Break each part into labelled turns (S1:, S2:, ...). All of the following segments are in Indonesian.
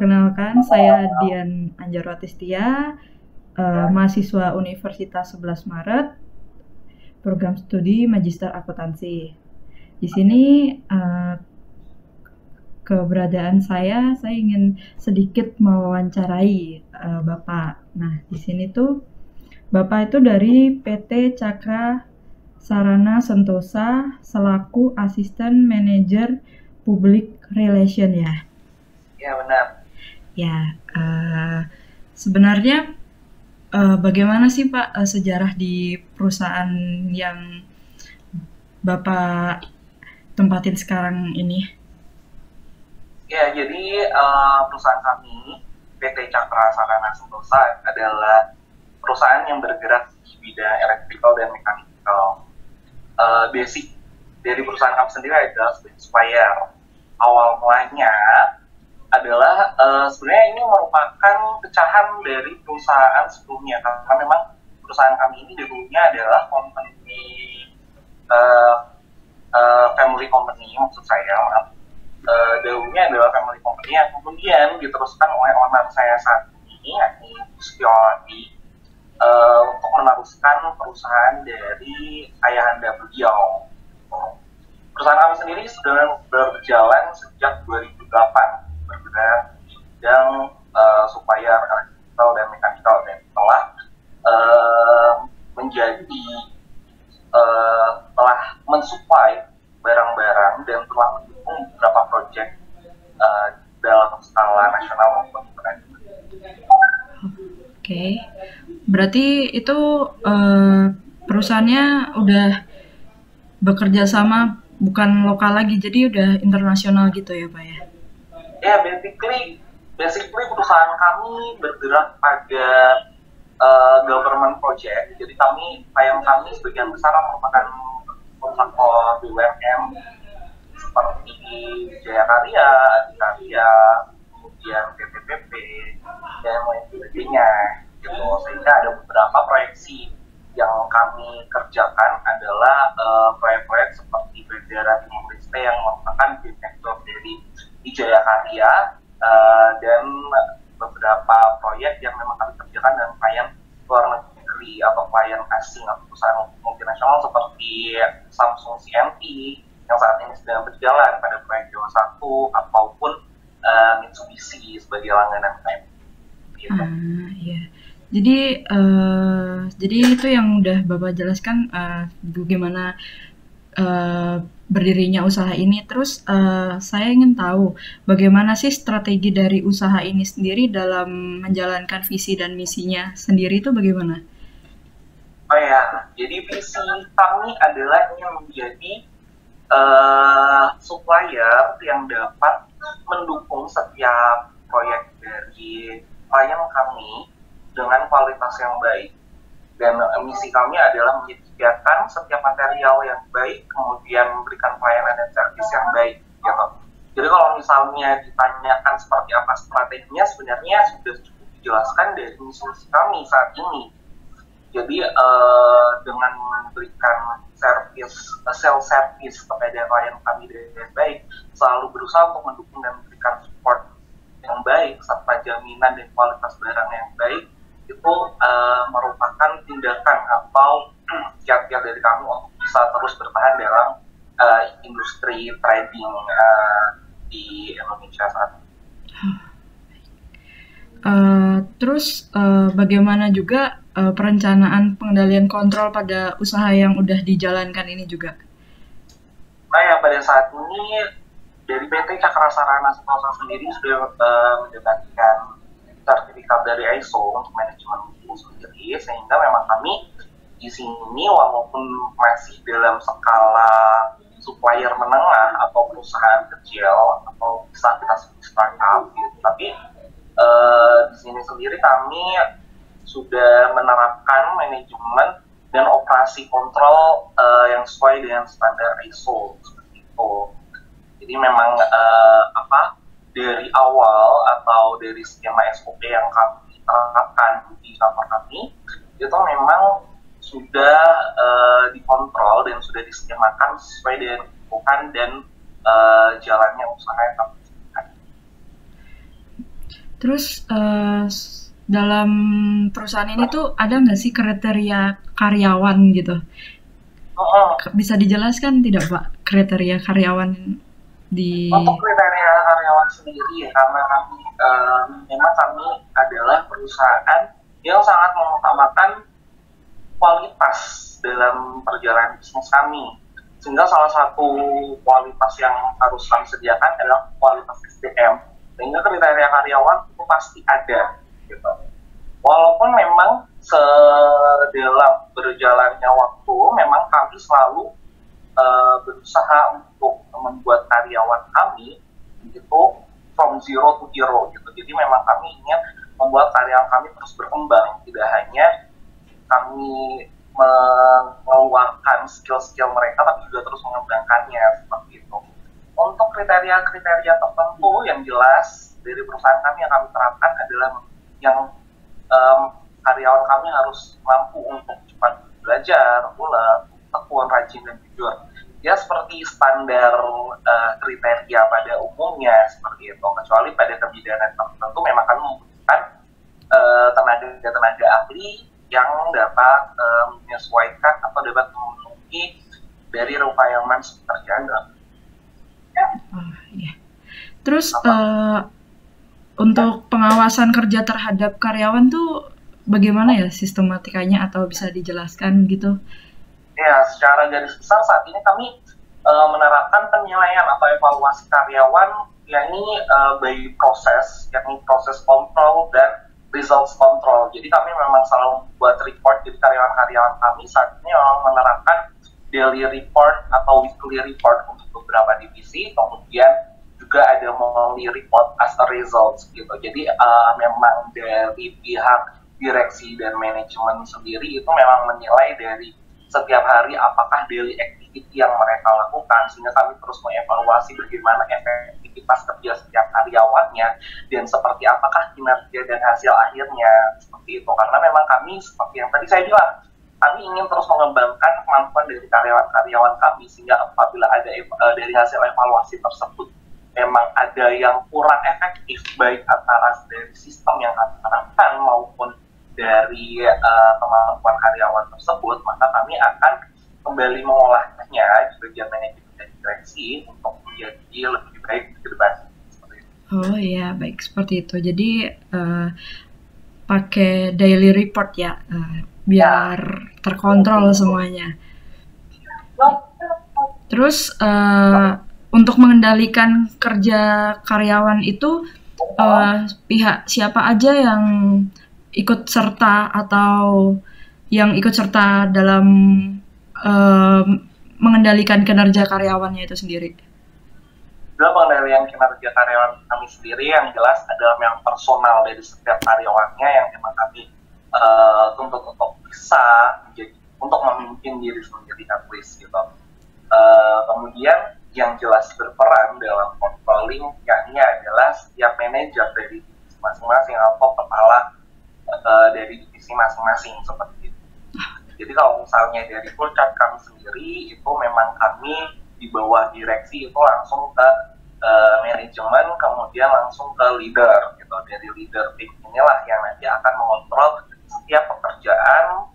S1: perkenalkan, saya Dian Anjarwati Setia, mahasiswa Universitas 11 Maret, program studi Magister Akuntansi. Di sini keberadaan saya ingin sedikit mewawancarai Bapak. Nah, di sini tuh Bapak itu dari PT Cakra Sarana Sentosa selaku Asisten Manajer Public Relation ya.
S2: Ya, benar.
S1: Ya, sebenarnya bagaimana sih Pak sejarah di perusahaan yang Bapak tempatin sekarang ini?
S2: Ya, jadi perusahaan kami, PT Cakra Sarana Sentosa, adalah perusahaan yang bergerak di bidang elektrikal dan mekanikal. Basic dari perusahaan kami sendiri adalah supplier. Awal mulanya adalah sebenarnya ini merupakan pecahan dari perusahaan sebelumnya, karena memang perusahaan kami ini dulunya adalah company family company, maksud saya, maaf. Dahulunya adalah family company yang kemudian diteruskan oleh owner saya saat ini, yakni Setiawati, untuk meneruskan perusahaan dari ayahanda beliau. Perusahaan kami sendiri sudah berjalan sejak 2008, bergerak di bidang supplier elektrikal dan mekanikal, dan telah telah mensuplai barang-barang dan telah mendukung beberapa proyek dalam skala nasional maupun internasional.
S1: Oke, berarti itu perusahaannya udah bekerja sama bukan lokal lagi, jadi udah internasional gitu ya Pak ya?
S2: Ya, basically perusahaan kami bergerak pada government project. Jadi klien kami sebagian besar merupakan kontraktor BUMN seperti Jaya Karya, Adikarya, kemudian PPPP, dan lain sebagainya. Gitu. Sehingga ada beberapa proyeksi yang kami kerjakan adalah proyek-proyek seperti Bandara Timur Leste yang merupakan direktur dari Jaya Karya, dan beberapa proyek yang memang kami kerjakan dengan klien luar negeri atau klien asing atau perusahaan multinasional seperti Samsung CNT yang saat ini sedang berjalan pada proyek Jawa 1 ataupun Mitsubishi sebagai langganan klien. Gitu.
S1: Iya. Jadi itu yang udah Bapak jelaskan bagaimana berdirinya usaha ini. Terus saya ingin tahu bagaimana sih strategi dari usaha ini sendiri dalam menjalankan visi dan misinya sendiri itu bagaimana?
S2: Oh ya, jadi visi kami adalah ingin menjadi supplier yang dapat mendukung setiap proyek dari klien kami dengan kualitas yang baik. Dan misi kami adalah menyediakan setiap material yang baik, kemudian memberikan pelayanan dan servis yang baik. Gitu. Jadi kalau misalnya ditanyakan seperti apa strateginya, sebenarnya sudah cukup dijelaskan dari misi kami saat ini. Jadi dengan memberikan sales service kepada klien kami dengan baik, selalu berusaha untuk mendukung dan memberikan support yang baik serta jaminan dan kualitas barang yang baik, itu merupakan tindakan atau kiat-kiat dari kami untuk bisa terus bertahan dalam industri trading di Indonesia saat ini.
S1: Terus bagaimana juga perencanaan pengendalian kontrol pada usaha yang udah dijalankan ini juga?
S2: Nah ya, pada saat ini dari PT Cakra Sarana Sentosa sendiri sudah mendapatkan sertifikat dari ISO untuk manajemen mutu sendiri, sehingga memang kami di sini walaupun masih dalam skala supplier menengah atau perusahaan kecil atau bisa kita sebut startup, gitu, tapi di sini sendiri kami sudah menerapkan manajemen dan operasi kontrol yang sesuai dengan standar ISO seperti itu. Jadi memang dari awal atau dari skema SOP yang kami terapkan di kantor kami itu memang sudah dikontrol dan sudah diskemakan sesuai dengan kebutuhan dan jalannya usaha yang kami lakukan.
S1: Terus dalam perusahaan ini tuh ada nggak sih kriteria karyawan gitu?
S2: Mm-mm.
S1: Bisa dijelaskan tidak Pak kriteria karyawan di...
S2: Untuk kriteria karyawan sendiri, ya, karena kami memang kami adalah perusahaan yang sangat mengutamakan kualitas dalam perjalanan bisnis kami. Sehingga salah satu kualitas yang harus kami sediakan adalah kualitas SDM. Sehingga kriteria karyawan itu pasti ada. Gitu. Walaupun memang sedalam berjalannya waktu, memang kami selalu berusaha untuk membuat karyawan kami itu from zero to hero gitu. Jadi memang kami ingin membuat karyawan kami terus berkembang, tidak hanya kami mengeluarkan skill-skill mereka, tapi juga terus mengembangkannya seperti itu. Untuk kriteria-kriteria tertentu yang jelas dari perusahaan kami yang kami terapkan adalah yang karyawan kami harus mampu untuk cepat belajar, ulang, tekun, rajin, dan jujur. Ya seperti standar kriteria pada umumnya seperti itu. Kecuali pada kebidanan tertentu memang kami membutuhkan tenaga ahli yang dapat menyesuaikan atau dapat memenuhi dari requirements terjaga. Ya.
S1: Oh, iya. Terus untuk pengawasan kerja terhadap karyawan tuh bagaimana ya sistematikanya atau bisa dijelaskan gitu?
S2: Ya, secara garis besar saat ini kami menerapkan penilaian atau evaluasi karyawan yakni by proses, yakni proses kontrol dan results control. Jadi kami memang selalu buat report, jadi karyawan-karyawan kami saat ini memang menerapkan daily report atau weekly report untuk beberapa divisi, kemudian juga ada monthly report as a results gitu. Jadi memang dari pihak direksi dan manajemen sendiri itu memang menilai dari setiap hari apakah daily activity yang mereka lakukan, sehingga kami terus mengevaluasi bagaimana efektivitas kerja setiap karyawannya dan seperti apakah kinerja dan hasil akhirnya seperti itu. Karena memang kami seperti yang tadi saya bilang, kami ingin terus mengembangkan kemampuan dari karyawan-karyawan kami, sehingga apabila ada dari hasil evaluasi tersebut memang ada yang kurang efektif baik antara dari sistem yang kami terapkan maupun dari kemampuan karyawan tersebut, maka kami akan kembali mengolahnya di bagian manajemen dan direksi untuk menjadi lebih baik ke depan.
S1: Oh iya, baik seperti itu. Jadi pakai daily report ya, biar terkontrol semuanya. Terus untuk mengendalikan kerja karyawan itu pihak siapa aja yang ikut serta atau yang ikut serta dalam mengendalikan kinerja karyawannya itu sendiri?
S2: Dalam pengendalian kinerja karyawan kami sendiri yang jelas adalah yang personal dari setiap karyawannya yang memang kami tuntut untuk bisa menjadi untuk memimpin diri sendiri at least gitu. Kemudian yang jelas berperan dalam controlling yakni adalah setiap manajer dari masing-masing atau kepala dari divisi masing-masing seperti itu. Jadi kalau misalnya dari full chart kami sendiri itu memang kami di bawah direksi itu langsung ke manajemen, kemudian langsung ke leader gitu. Dari leader tim inilah yang nanti akan mengontrol setiap pekerjaan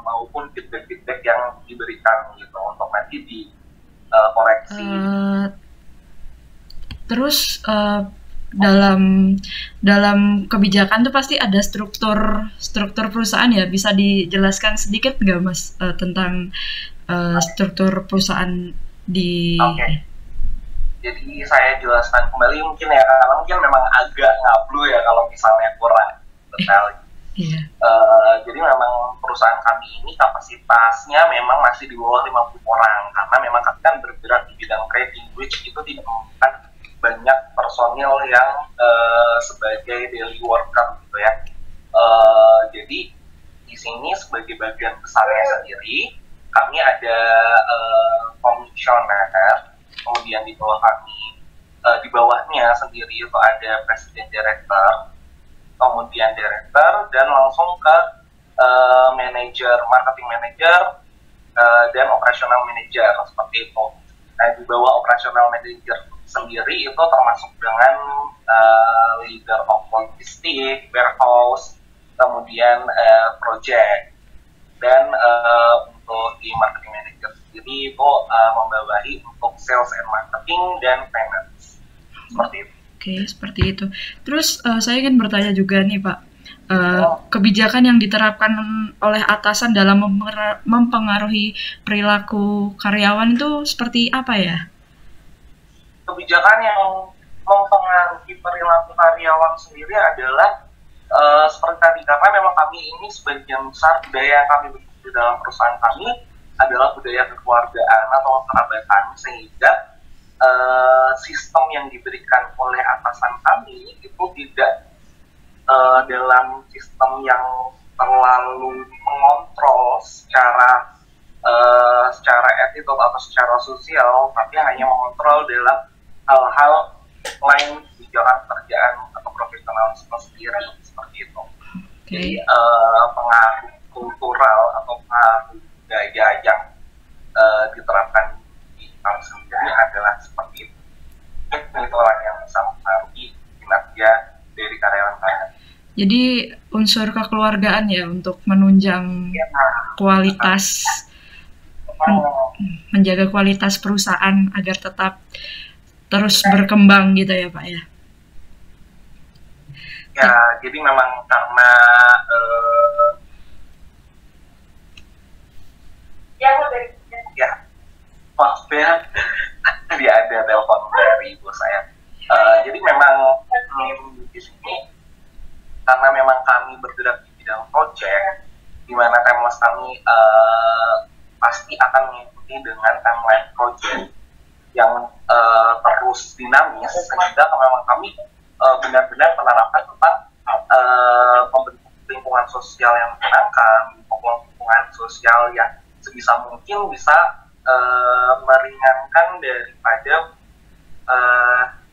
S2: maupun feedback-feedback yang diberikan gitu untuk nanti dikoreksi.
S1: Terus dalam kebijakan tuh pasti ada struktur perusahaan ya. Bisa dijelaskan sedikit nggak Mas tentang struktur perusahaan di...
S2: Oke. Jadi saya jelaskan kembali mungkin ya, karena mungkin memang agak ngablu ya kalau misalnya kurang detail.
S1: Iya.
S2: Jadi memang perusahaan kami ini kapasitasnya memang masih di bawah 50 orang karena memang kami kan bergerak di bidang trading, which itu tidak membutuhkan banyak personil yang sebagai daily worker gitu ya. Jadi di sini sebagai bagian besarnya sendiri kami ada komisioner, kemudian di bawah kami di bawahnya sendiri itu ada presiden director, kemudian director dan langsung ke manager, marketing manager dan operational manager seperti itu. Nah di bawah operational manager sendiri itu termasuk dengan leader of logistik, warehouse, kemudian project, dan untuk di marketing manager sendiri itu membawahi untuk sales and marketing dan finance, seperti itu.
S1: Oke, seperti itu. Terus saya ingin bertanya juga nih Pak, kebijakan yang diterapkan oleh atasan dalam mempengaruhi perilaku karyawan itu seperti apa ya?
S2: Kebijakan yang mempengaruhi perilaku karyawan sendiri adalah seperti tadi, karena memang kami ini sebagian besar budaya yang kami bentuk di dalam perusahaan kami adalah budaya kekeluargaan atau kerabatan, sehingga sistem yang diberikan oleh atasan kami itu tidak dalam sistem yang terlalu mengontrol secara attitude atau secara sosial, tapi hanya mengontrol dalam hal-hal lain di jalan pekerjaan atau profesionalisme sendiri, seperti itu. Jadi pengaruh kultural atau pengaruh budaya yang diterapkan di kami sendiri adalah seperti itu. Itulah yang bisa mempengaruhi kinerja dari karyawan-karyawan.
S1: Jadi unsur kekeluargaan ya untuk menunjang kualitas, menjaga kualitas perusahaan agar tetap terus berkembang gitu ya Pak ya.
S2: Ya, jadi memang karena maksudnya dia ada telepon dari ibu saya. Jadi memang di sini karena memang kami bergerak di bidang project, di mana timeline kami pasti akan mengikuti dengan timeline project yang terus dinamis, sehingga memang kami benar-benar menerapkan tentang membentuk lingkungan sosial yang menyenangkan, lingkungan sosial yang sebisa mungkin bisa meringankan daripada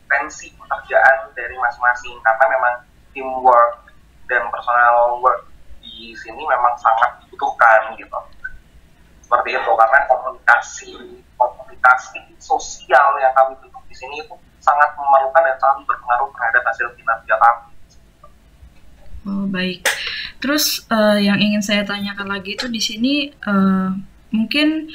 S2: tensi pekerjaan dari masing-masing, karena memang teamwork dan personal work di sini memang sangat dibutuhkan gitu. Seperti itu, karena komunikasi sosial yang kami bentuk di sini itu sangat memerlukan dan sangat berpengaruh terhadap hasil kinerja kami.
S1: Oh baik. Terus yang ingin saya tanyakan lagi itu di sini mungkin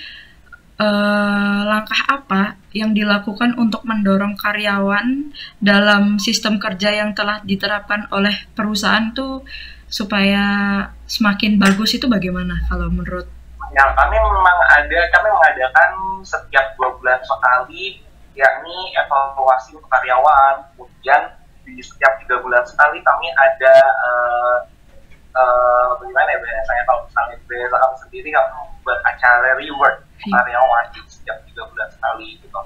S1: langkah apa yang dilakukan untuk mendorong karyawan dalam sistem kerja yang telah diterapkan oleh perusahaan tuh supaya semakin bagus itu bagaimana kalau menurut?
S2: Ya, kami mengadakan setiap 2 bulan sekali, yakni evaluasi untuk karyawan. Kemudian di setiap 3 bulan sekali kami ada bagaimana ya biasanya kalau misalnya biasa kami sendiri kami membuat acara reward karyawan di setiap 3 bulan sekali gitu.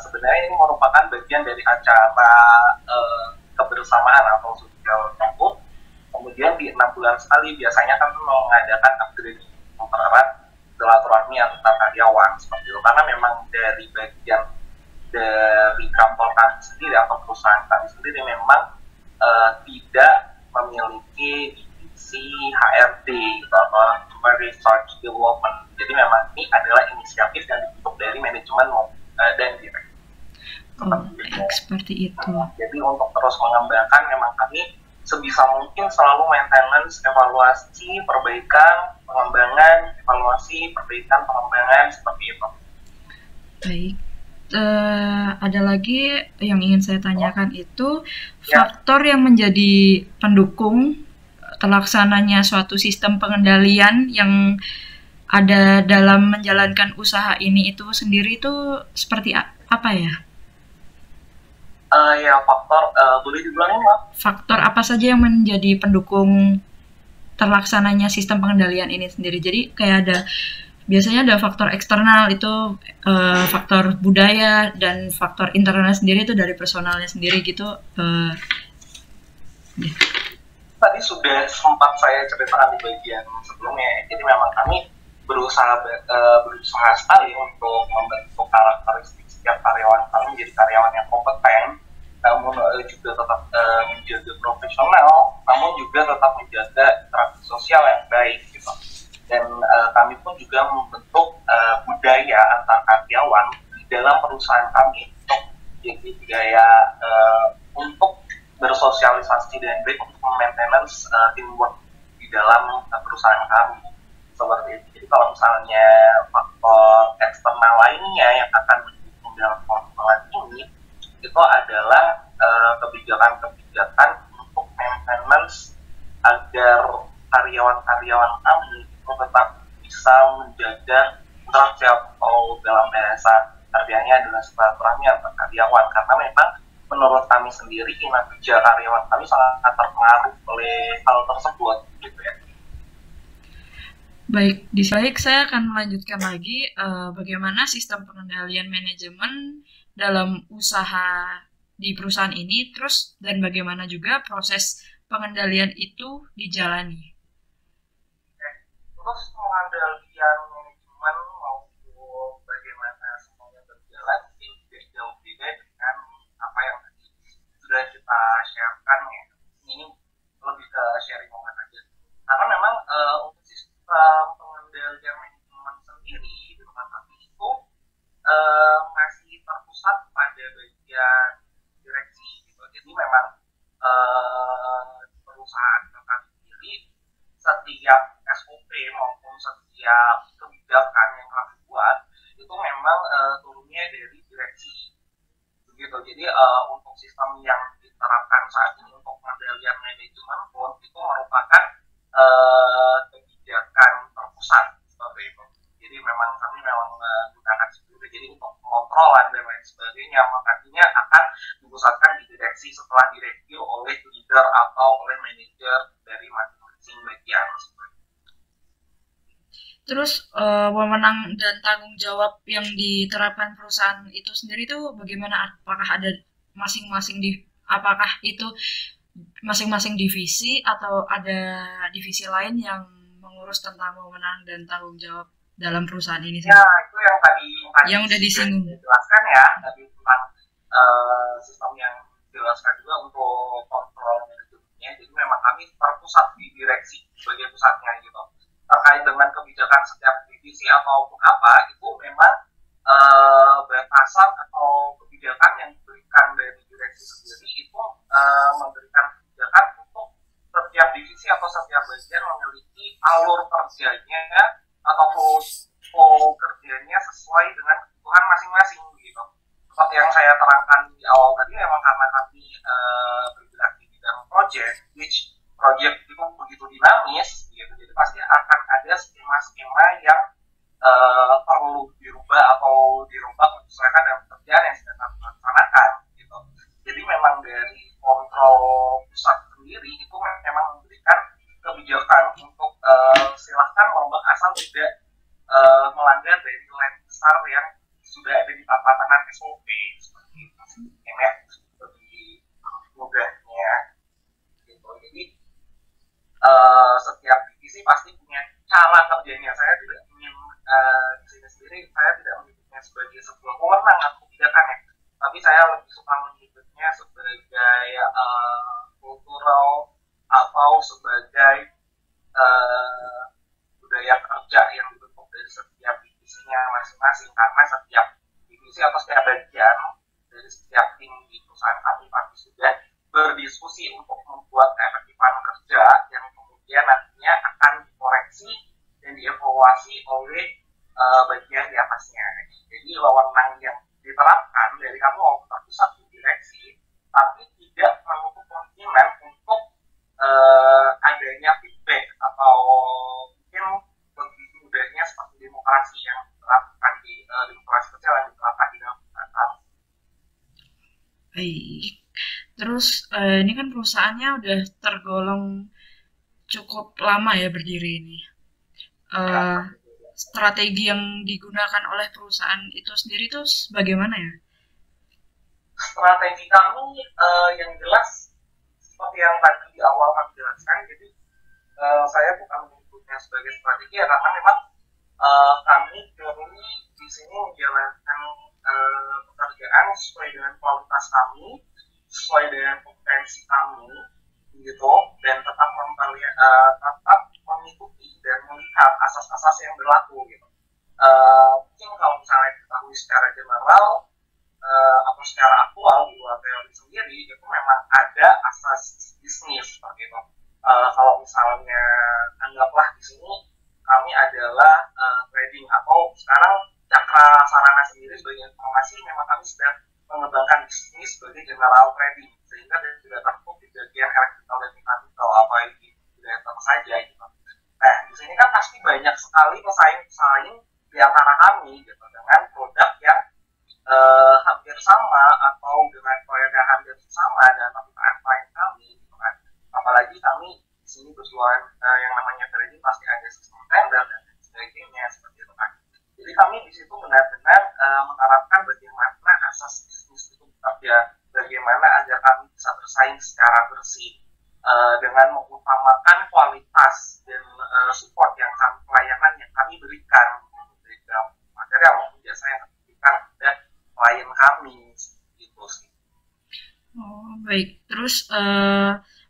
S2: Sebenarnya ini merupakan bagian dari acara kebersamaan atau sosial group. Kemudian di 6 bulan sekali biasanya kami mengadakan upgrade mempererat silaturahmi antar karyawan, seperti itu, karena memang dari bagian dari kantor kami sendiri atau perusahaan kami sendiri memang tidak memiliki divisi HRD atau Human Resource Development. Jadi memang ini adalah inisiatif yang dibentuk dari manajemen dan direktur.
S1: Seperti itu.
S2: Jadi untuk terus mengembangkan memang kami sebisa mungkin selalu maintenance, evaluasi, perbaikan, pengembangan, evaluasi, perbaikan, pengembangan, seperti itu.
S1: Baik. Ada lagi yang ingin saya tanyakan itu faktor yang menjadi pendukung terlaksananya suatu sistem pengendalian yang ada dalam menjalankan usaha ini itu sendiri itu seperti apa ya?
S2: Ya faktor boleh dibilangin Pak?
S1: Faktor apa saja yang menjadi pendukung terlaksananya sistem pengendalian ini sendiri? Jadi kayak biasanya ada faktor eksternal itu faktor budaya dan faktor internal sendiri itu dari personalnya sendiri gitu.
S2: Tadi sudah sempat saya ceritakan di bagian sebelumnya. Jadi memang kami berusaha sekali untuk membentuk karakteristik setiap karyawan kami menjadi karyawan yang kompeten, namun juga tetap menjaga profesional, namun juga tetap menjaga interaksi sosial yang baik gitu. Dan kami pun juga membentuk budaya antar karyawan di dalam perusahaan kami untuk jadi gaya untuk bersosialisasi dan baik untuk maintenance teamwork di dalam perusahaan kami seperti itu. Jadi kalau misalnya faktor eksternal lainnya yang akan mendukung dalam pengembangan ini itu adalah kebijakan-kebijakan untuk maintenance agar karyawan-karyawan kami itu tetap bisa menjaga interaksi atau dalam bahasa kerjanya adalah silaturahmi antar karyawan, karena memang menurut kami sendiri kinerja karyawan kami sangat terpengaruh oleh hal tersebut gitu ya.
S1: Baik, saya akan melanjutkan lagi bagaimana sistem pengendalian manajemen dalam usaha di perusahaan ini, terus dan bagaimana juga proses pengendalian itu dijalani.
S2: Terus pengendalian manajemen maupun bagaimana semuanya berjalan sih tidak jauh beda dengan apa yang tadi sudah kita sharekan ya. Ini lebih ke sharing momen aja. Karena memang untuk sistem pengendalian manajemen sendiri di tempat kami itu masih terpusat pada bagian direksi gitu. Jadi memang perusahaan kami sendiri setiap SOP maupun setiap kebijakan yang kami buat itu memang turunnya dari direksi begitu. Jadi untuk sistem yang diterapkan saat ini untuk pengendalian manajemen pun itu merupakan kebijakan terpusat seperti itu. Jadi memang kami memang menggunakan seperti jadi untuk pengontrolan dan lain sebagainya makanya akan dipusatkan di direksi setelah direview oleh leader atau oleh manajer dari masing-masing bagian.
S1: Terus wewenang dan tanggung jawab yang diterapkan perusahaan itu sendiri itu bagaimana? Apakah ada apakah itu masing-masing divisi atau ada divisi lain yang mengurus tentang wewenang dan tanggung jawab dalam perusahaan ini?
S2: Ya, itu yang tadi
S1: yang udah disinggung.
S2: Dijelaskan ya, tadi tentang sistem yang dijelaskan juga untuk kontrol manajemennya. Jadi memang kami terpusat di direksi sebagai pusatnya gitu. Terkait dengan kebijakan setiap divisi ataupun apa itu memang batasan atau kebijakan yang diberikan dari direksi sendiri itu memberikan kebijakan untuk setiap divisi atau setiap bagian memiliki alur kerjanya atau flow kerjanya sesuai dengan kebutuhan masing-masing gitu. Seperti yang saya terangkan di awal tadi memang karena kami bergerak di bidang project, which project itu begitu dinamis gitu, jadi pasti akan ada skema-skema yang perlu dirubah atau menyesuaikan dengan pekerjaan yang sedang kami laksanakan gitu. Jadi memang dari kontrol pusat sendiri itu memang memberikan kebijakan untuk silahkan merombak asal tidak melanggar dari nilai besar yang sudah ada di tatanan SOP seperti itu. Lebih mudahnya gitu. Jadi setiap divisi pasti punya cara kerjanya. Saya tidak ingin di sini sendiri saya tidak menyebutnya sebagai sebuah wewenang atau kebijakan ya, tapi saya lebih suka menyebutnya sebagai kultural atau sebagai budaya kerja yang dibentuk dari setiap divisinya masing-masing, karena setiap divisi atau setiap bagian dari setiap tim di perusahaan kami pasti sudah berdiskusi untuk membuat keefektifan kerja yang kemudian nantinya akan dikoreksi dan dievaluasi oleh bagian di atasnya. Jadi wewenang yang diterapkan dari kamu maupun terpusat di direksi, tapi tidak menutup kemungkinan untuk adanya feedback atau mungkin lebih mudahnya seperti demokrasi yang diterapkan di demokrasi kecil yang diterapkan di dalam perusahaan.
S1: Baik. Terus ini kan perusahaannya udah tergolong cukup lama ya berdiri ini. Strategi yang digunakan oleh perusahaan itu sendiri tuh bagaimana ya?
S2: Strategi kami yang jelas seperti yang tadi di awal kami jelaskan, jadi saya bukan menyebutnya sebagai strategi ya, karena memang kami di sini menjalankan pekerjaan sesuai dengan kualitas kami, sesuai dengan kompetensi kami gitu, dan tetap mengikuti dan melihat asas-asas yang berlaku gitu. Mungkin kalau misalnya diketahui secara general atau secara sendiri itu memang ada asas bisnis seperti itu. Kalau misalnya anggaplah di sini kami adalah trading, atau sekarang Cakra Sarana sendiri sebagai informasi memang kami sedang mengembangkan bisnis sebagai general trading, sehingga tidak tertutup di bagian electrical dan mechanical apa itu tidak saja gitu. Nah di sini kan pasti banyak sekali pesaing di antara kami gitu dengan produk yang hampir sama atau dengan proyek yang hampir sama dan klien kami gitu kan. Apalagi kami di sini berjualan yang namanya trading pasti ada sistem tender dan sebagainya seperti itu kan. Jadi kami di situ benar-benar menerapkan bagaimana asas bisnis itu bekerja, bagaimana agar kami bisa bersaing secara bersih dengan mengutamakan kualitas dan support yang pelayanan yang kami berikan dari material maupun jasa yang kami berikan kepada klien kami gitu sih.
S1: Oh, baik. Terus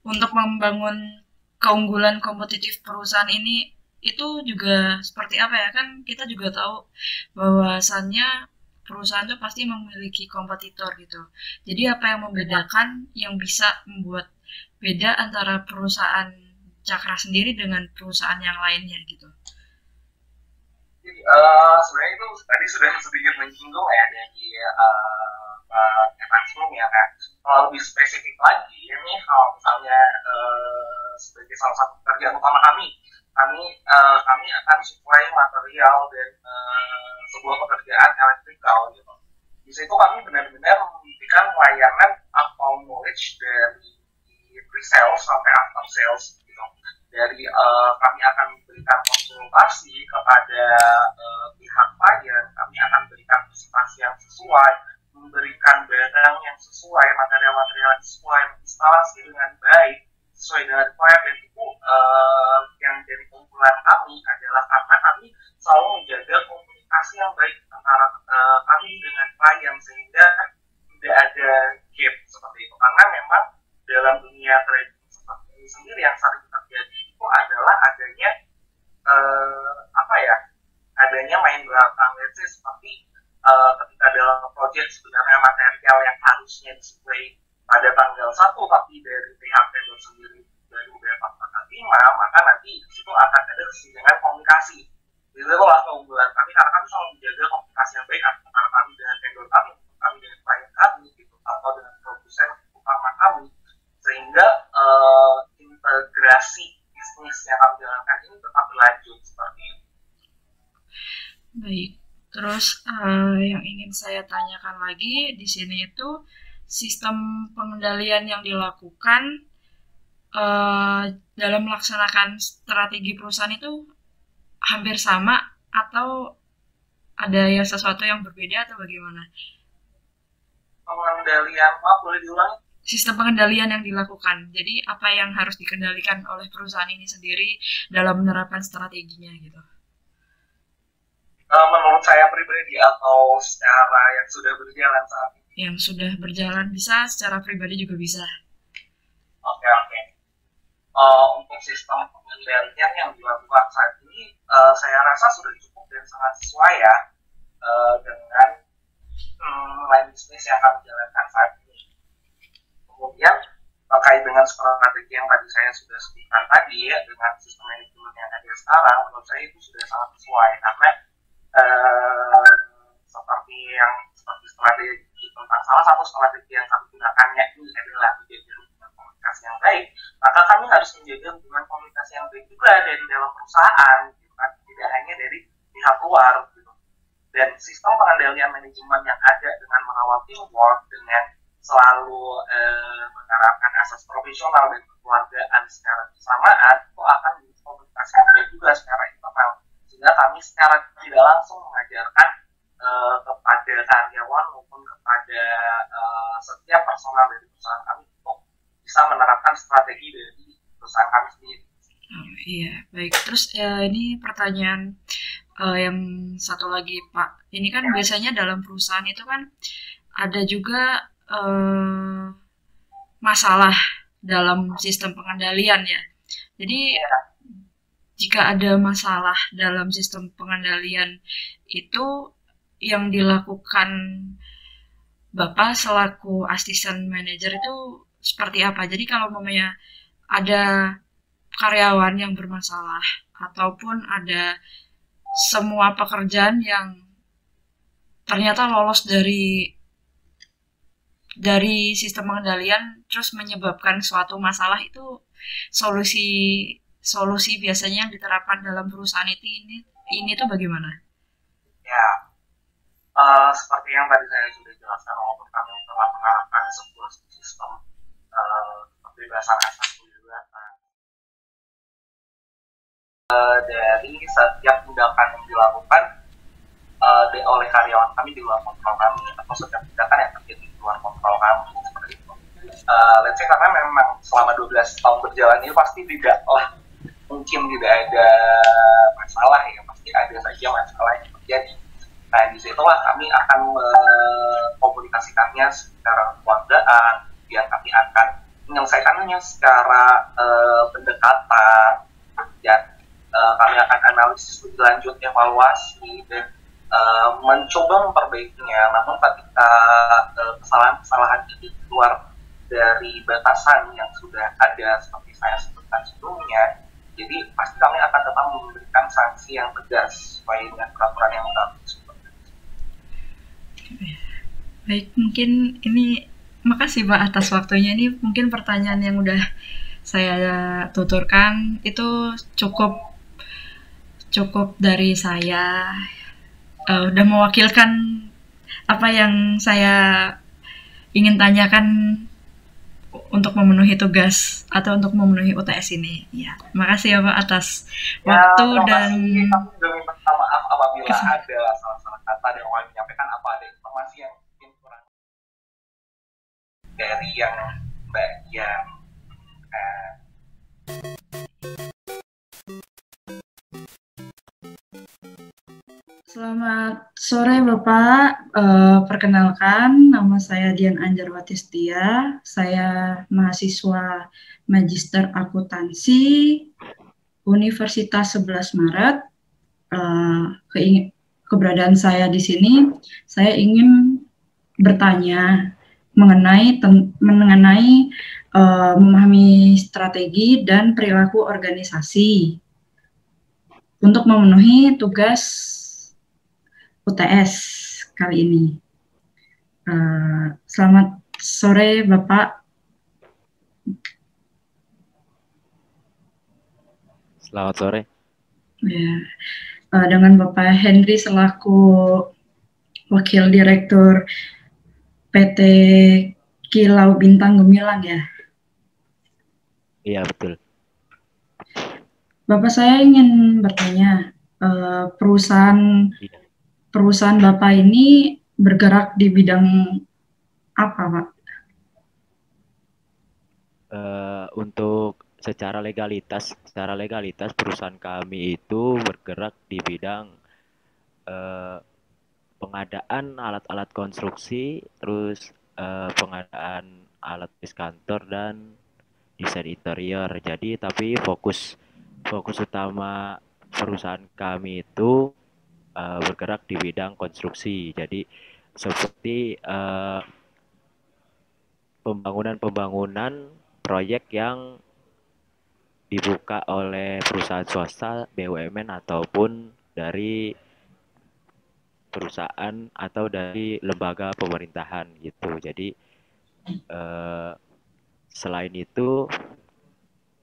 S1: untuk membangun keunggulan kompetitif perusahaan ini itu juga seperti apa ya? Kan kita juga tahu bahwasannya perusahaan itu pasti memiliki kompetitor gitu. Jadi apa yang membedakan yang bisa membuat beda antara perusahaan Cakra sendiri dengan perusahaan yang lainnya gitu?
S2: Jadi sebenarnya itu tadi sudah sedikit menyinggung ya dari Evan ya kan. Kalau lebih spesifik lagi, ini kalau misalnya sebagai salah satu pekerjaan utama kami akan supply material dan sebuah pekerjaan elektrikal gitu. Di situ kami benar-benar memberikan pelayanan atau knowledge dari pre-sales sampai after sales gitu. Dari kami akan memberikan konsultasi kepada pihak klien, kami akan berikan presentasi yang sesuai, memberikan barang yang sesuai, material-material yang sesuai, instalasi dengan baik, sesuai dengan required, dan itu yang jadi keunggulan kami adalah karena kami selalu menjaga komunikasi yang baik antara kami dengan klien sehingga tidak ada gap seperti itu. Karena memang dalam dunia trading seperti ini sendiri yang sering terjadi itu adalah adanya adanya main belakang, let's say seperti ketika dalam project sebenarnya material yang harusnya display pada tanggal 1 tapi dari pihak vendor sendiri baru dapat tanggal 5, maka nanti di situ akan ada kesenjangan komunikasi. Itulah keunggulan kami karena kami selalu menjaga komunikasi yang baik antara kami dengan vendor kami dengan klien kami gitu, atau dengan produsen utama kami, sehingga integrasi bisnis yang kami jalankan ini tetap berlanjut seperti itu.
S1: Baik. Terus yang ingin saya tanyakan lagi di sini itu sistem pengendalian yang dilakukan dalam melaksanakan strategi perusahaan itu hampir sama atau ada yang sesuatu yang berbeda atau bagaimana?
S2: Pengendalian, maaf boleh diulangi?
S1: Sistem pengendalian yang dilakukan. Jadi apa yang harus dikendalikan oleh perusahaan ini sendiri dalam menerapkan strateginya gitu?
S2: Menurut saya pribadi atau secara yang sudah berjalan saat ini?
S1: Yang sudah berjalan bisa, secara pribadi juga bisa.
S2: Oke. Untuk sistem pengendalian yang dilakukan saat ini, saya rasa sudah cukup dan sangat sesuai ya dengan line bisnis yang kami jalankan saat ini. Kemudian terkait dengan strategi yang tadi saya sudah sebutkan tadi ya, dengan sistem manajemen yang ada sekarang, menurut saya itu sudah sangat sesuai karena seperti strategi tentang salah satu strategi yang kami gunakan yakni adalah menjaga hubungan komunikasi yang baik, maka kami harus menjaga hubungan komunikasi yang baik juga dari dalam perusahaan gitu kan, tidak hanya dari pihak luar gitu. Dan sistem pengendalian manajemen yang ada dengan mengawal teamwork, dengan selalu menerapkan asas profesional dan kekeluargaan secara bersamaan, itu akan menjadi komunikasi yang baik juga secara internal, sehingga kami secara tidak langsung mengajarkan kepada karyawan maupun kepada setiap personal dari perusahaan kami untuk bisa menerapkan strategi dari perusahaan kami sendiri.
S1: Iya, baik. Terus ini pertanyaan yang satu lagi, Pak. Ini kan biasanya dalam perusahaan itu kan ada juga masalah dalam sistem pengendalian ya. Jadi jika ada masalah dalam sistem pengendalian itu yang dilakukan Bapak selaku asisten manajer itu seperti apa? Jadi kalau umpamanya ada karyawan yang bermasalah ataupun ada semua pekerjaan yang ternyata lolos dari sistem pengendalian terus menyebabkan suatu masalah itu solusi solusi biasanya yang diterapkan dalam perusahaan itu ini tuh bagaimana?
S2: Ya, seperti yang tadi saya sudah jelaskan, walaupun kami telah menerapkan sebuah sistem kebebasan asas kebebasan dari setiap tindakan yang dilakukan oleh karyawan kami di luar kontrol kami, atau setiap tindakan yang terjadi di luar kontrol kami, seperti itu. Let's say karena memang selama 12 tahun berjalan ini pasti tidaklah mungkin tidak ada masalah ya, pasti ada saja masalah yang terjadi. Nah, disitulah kami akan mengkomunikasikannya secara keluargaan, kemudian kami akan menyelesaikannya secara pendekatan, dan kami akan analisis lebih lanjut, evaluasi, dan mencoba memperbaikinya. Namun ketika kesalahan-kesalahan ini keluar dari batasan yang sudah ada seperti saya sebutkan sebelumnya, jadi pasti kami akan tetap memberikan sanksi yang tegas sesuai dengan peraturan yang berlaku.
S1: Baik, mungkin ini makasih Pak atas waktunya. Ini mungkin pertanyaan yang udah saya tuturkan itu cukup cukup dari saya. Udah mewakilkan apa yang saya ingin tanyakan untuk memenuhi tugas atau untuk memenuhi UTS ini. Ya, makasih ya Pak atas waktu dan
S2: kami juga minta maaf apabila ada salah-salah kata dan kami menyampaikan apa ada informasi yang mungkin kurang dari yang Mbak yang
S1: Selamat sore Bapak, perkenalkan nama saya Dian Anjarwati Setia, saya mahasiswa Magister Akuntansi Universitas 11 Maret. Keberadaan saya di sini, saya ingin bertanya mengenai memahami strategi dan perilaku organisasi untuk memenuhi tugas UTS kali ini. Selamat sore Bapak.
S3: Selamat sore.
S1: Ya, dengan Bapak Henry selaku Wakil Direktur PT Kilau Bintang Gemilang ya?
S3: Iya betul.
S1: Bapak, saya ingin bertanya, perusahaan Bapak ini bergerak di bidang apa, Pak?
S3: Untuk secara legalitas perusahaan kami itu bergerak di bidang pengadaan alat-alat konstruksi, terus pengadaan alat tulis kantor dan desain interior. Jadi tapi fokus utama perusahaan kami itu bergerak di bidang konstruksi. Jadi seperti pembangunan proyek yang dibuka oleh perusahaan swasta, BUMN ataupun dari perusahaan atau dari lembaga pemerintahan gitu. Jadi selain itu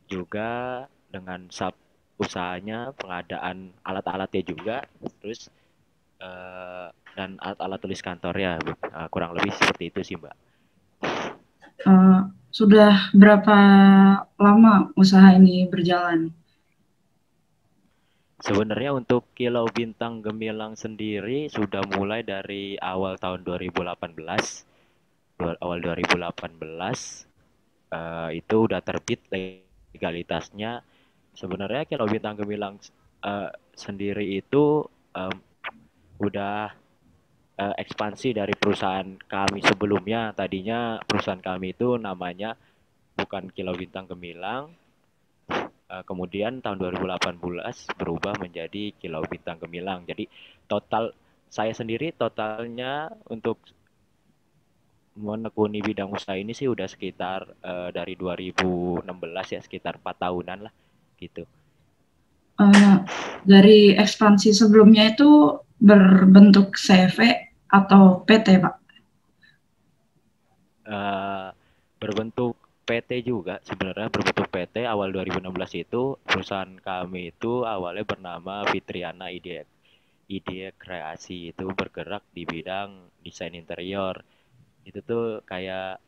S3: juga dengan sub usahanya pengadaan alat-alatnya juga, terus dan alat-alat tulis kantornya, kurang lebih seperti itu sih Mbak.
S1: Sudah berapa lama usaha ini berjalan?
S3: Sebenarnya untuk Kilau Bintang Gemilang sendiri sudah mulai dari awal tahun 2018. Awal 2018 itu udah terbit legalitasnya. Sebenarnya Kilau Bintang Gemilang sendiri itu udah ekspansi dari perusahaan kami sebelumnya. Tadinya perusahaan kami itu namanya bukan Kilau Bintang Gemilang. Kemudian tahun 2018 berubah menjadi Kilau Bintang Gemilang. Jadi total saya sendiri totalnya untuk menekuni bidang usaha ini sih udah sekitar dari 2016 ya, sekitar 4 tahunan lah gitu.
S1: Eh, dari ekspansi sebelumnya itu berbentuk CV atau PT, Pak?
S3: Eh, berbentuk PT juga sebenarnya, berbentuk PT awal 2016 itu. Perusahaan kami itu awalnya bernama Fitriana Ide Kreasi, itu bergerak di bidang desain interior. Itu tuh kayak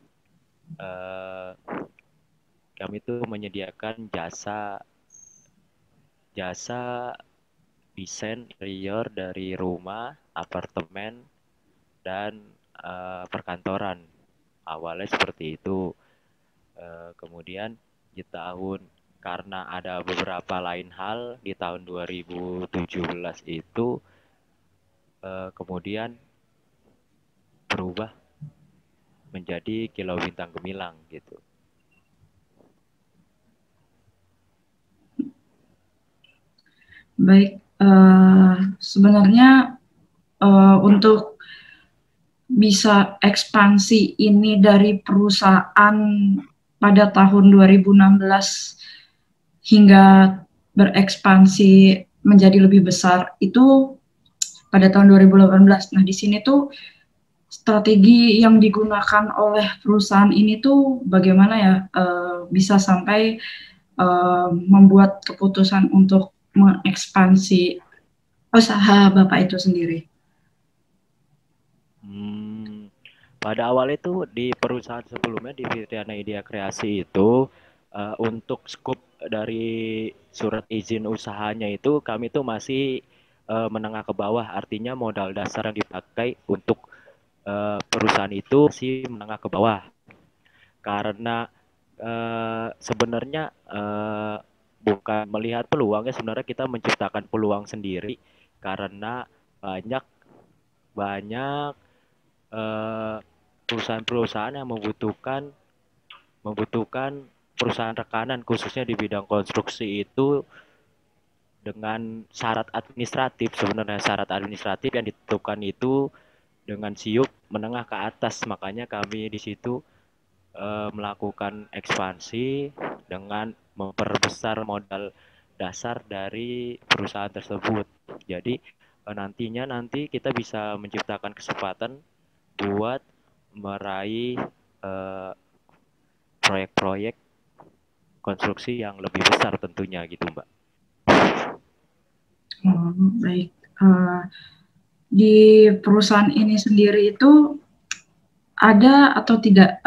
S3: eh, kami tuh menyediakan jasa jasa desain interior dari rumah, apartemen, dan perkantoran. Awalnya seperti itu. Kemudian di tahun karena ada beberapa lain hal di tahun 2017 itu kemudian berubah menjadi Kilau Bintang Gemilang gitu.
S1: Baik, sebenarnya untuk bisa ekspansi ini dari perusahaan pada tahun 2016 hingga berekspansi menjadi lebih besar itu pada tahun 2018. Nah, di sini tuh strategi yang digunakan oleh perusahaan ini tuh bagaimana ya bisa sampai membuat keputusan untuk mengekspansi usaha Bapak itu sendiri.
S3: Pada awal itu di perusahaan sebelumnya di Fitriana Idea Kreasi itu untuk skup dari surat izin usahanya itu kami tuh masih menengah ke bawah, artinya modal dasar yang dipakai untuk perusahaan itu masih menengah ke bawah karena sebenarnya bukan melihat peluangnya, sebenarnya kita menciptakan peluang sendiri karena banyak banyak eh, perusahaan-perusahaan yang membutuhkan perusahaan rekanan khususnya di bidang konstruksi itu dengan syarat administratif. Sebenarnya syarat administratif yang ditentukan itu dengan siup menengah ke atas, makanya kami di situ melakukan ekspansi dengan memperbesar modal dasar dari perusahaan tersebut. Jadi nanti kita bisa menciptakan kesempatan buat meraih eh, proyek-proyek konstruksi yang lebih besar tentunya gitu, Mbak.
S1: Oh, baik. Di perusahaan ini sendiri itu ada atau tidak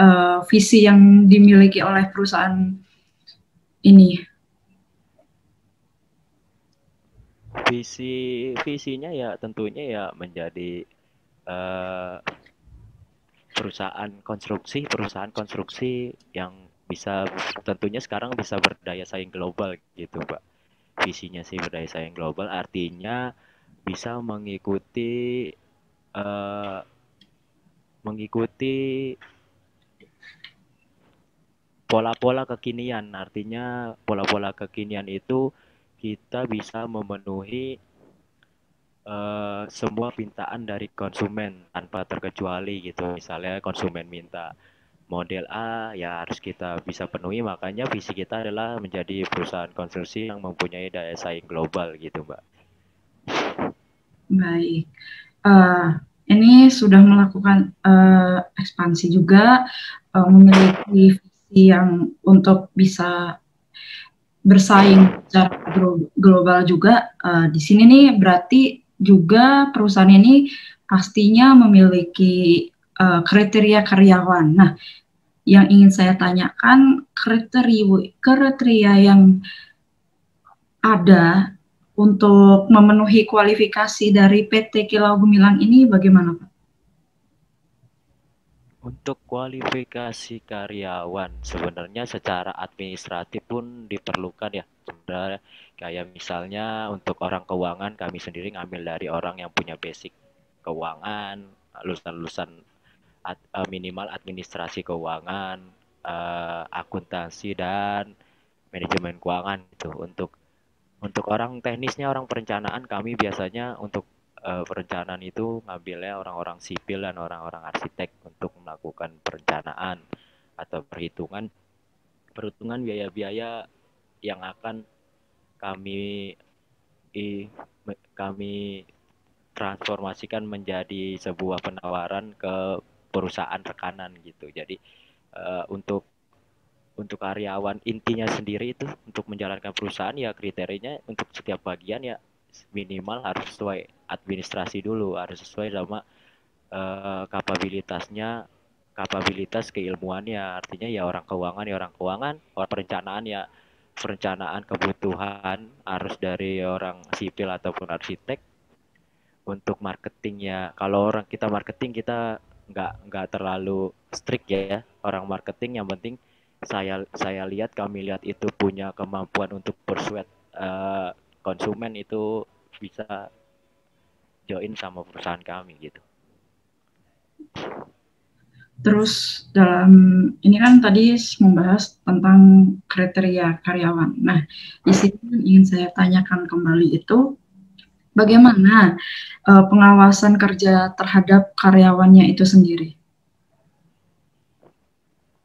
S1: visi yang dimiliki oleh perusahaan ini?
S3: Visinya ya tentunya ya menjadi eh, perusahaan konstruksi yang bisa tentunya sekarang bisa berdaya saing global gitu, Pak. Visinya sih berdaya saing global, artinya bisa eh, mengikuti pola-pola kekinian. Artinya pola-pola kekinian itu kita bisa memenuhi semua pintaan dari konsumen tanpa terkecuali gitu. Misalnya konsumen minta model A, ya harus kita bisa penuhi. Makanya visi kita adalah menjadi perusahaan konstruksi yang mempunyai daya saing global gitu, Mbak.
S1: Baik. Ini sudah melakukan ekspansi juga, memiliki visi yang untuk bisa bersaing secara global juga. Di sini nih berarti juga perusahaan ini pastinya memiliki kriteria karyawan. Nah, yang ingin saya tanyakan kriteria yang ada untuk memenuhi kualifikasi dari PT Kilau Gemilang ini bagaimana, Pak?
S3: Untuk kualifikasi karyawan, sebenarnya secara administratif pun diperlukan ya. Sebenarnya kayak misalnya untuk orang keuangan, kami sendiri ngambil dari orang yang punya basic keuangan, lulusan-lulusan minimal administrasi keuangan, akuntansi dan manajemen keuangan itu. Untuk orang teknisnya, orang perencanaan, kami biasanya untuk perencanaan itu ngambilnya orang-orang sipil dan orang-orang arsitek untuk melakukan perencanaan atau perhitungan biaya-biaya yang akan kami kami transformasikan menjadi sebuah penawaran ke perusahaan rekanan gitu. Jadi untuk karyawan intinya sendiri itu untuk menjalankan perusahaan ya kriterianya untuk setiap bagian ya minimal harus sesuai administrasi dulu, harus sesuai sama kapabilitas keilmuannya. Artinya ya orang keuangan orang perencanaan ya perencanaan kebutuhan harus dari orang sipil ataupun arsitek. Untuk marketingnya, kalau orang kita marketing kita nggak terlalu strict ya orang marketing, yang penting kami lihat itu punya kemampuan untuk persuade konsumen itu bisa join sama perusahaan kami gitu.
S1: Terus dalam ini kan tadi membahas tentang kriteria karyawan. Nah, di sini ingin saya tanyakan kembali itu bagaimana pengawasan kerja terhadap karyawannya itu sendiri?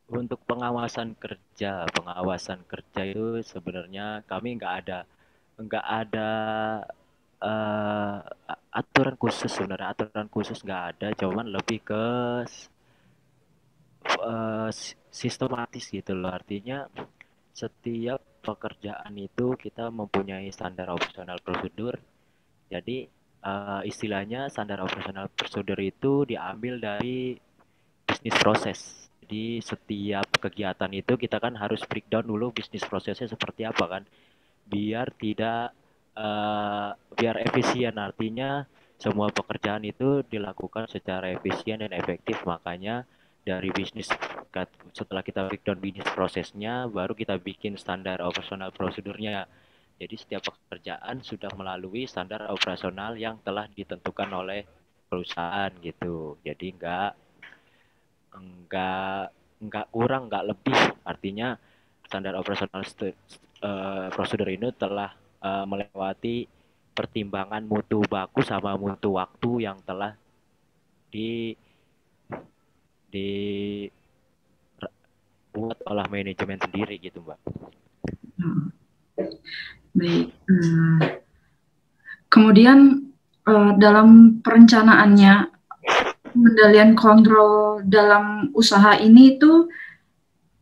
S3: Untuk pengawasan kerja itu sebenarnya kami nggak ada aturan khusus sebenarnya. Aturan khusus nggak ada, cuman lebih ke sistematis gitu loh. Artinya setiap pekerjaan itu kita mempunyai standar operasional prosedur. Jadi istilahnya standar operasional prosedur itu diambil dari bisnis proses. Jadi setiap kegiatan itu kita kan harus breakdown dulu bisnis prosesnya seperti apa kan, biar tidak biar efisien. Artinya semua pekerjaan itu dilakukan secara efisien dan efektif. Makanya dari bisnis, setelah kita breakdown bisnis prosesnya, baru kita bikin standar operasional prosedurnya. Jadi setiap pekerjaan sudah melalui standar operasional yang telah ditentukan oleh perusahaan gitu. Jadi enggak kurang, enggak lebih. Artinya standar operasional prosedur ini telah melewati pertimbangan mutu baku sama mutu waktu yang telah dibuat oleh manajemen sendiri gitu, Mbak.
S1: Baik. Kemudian dalam perencanaannya, pengendalian kontrol dalam usaha ini itu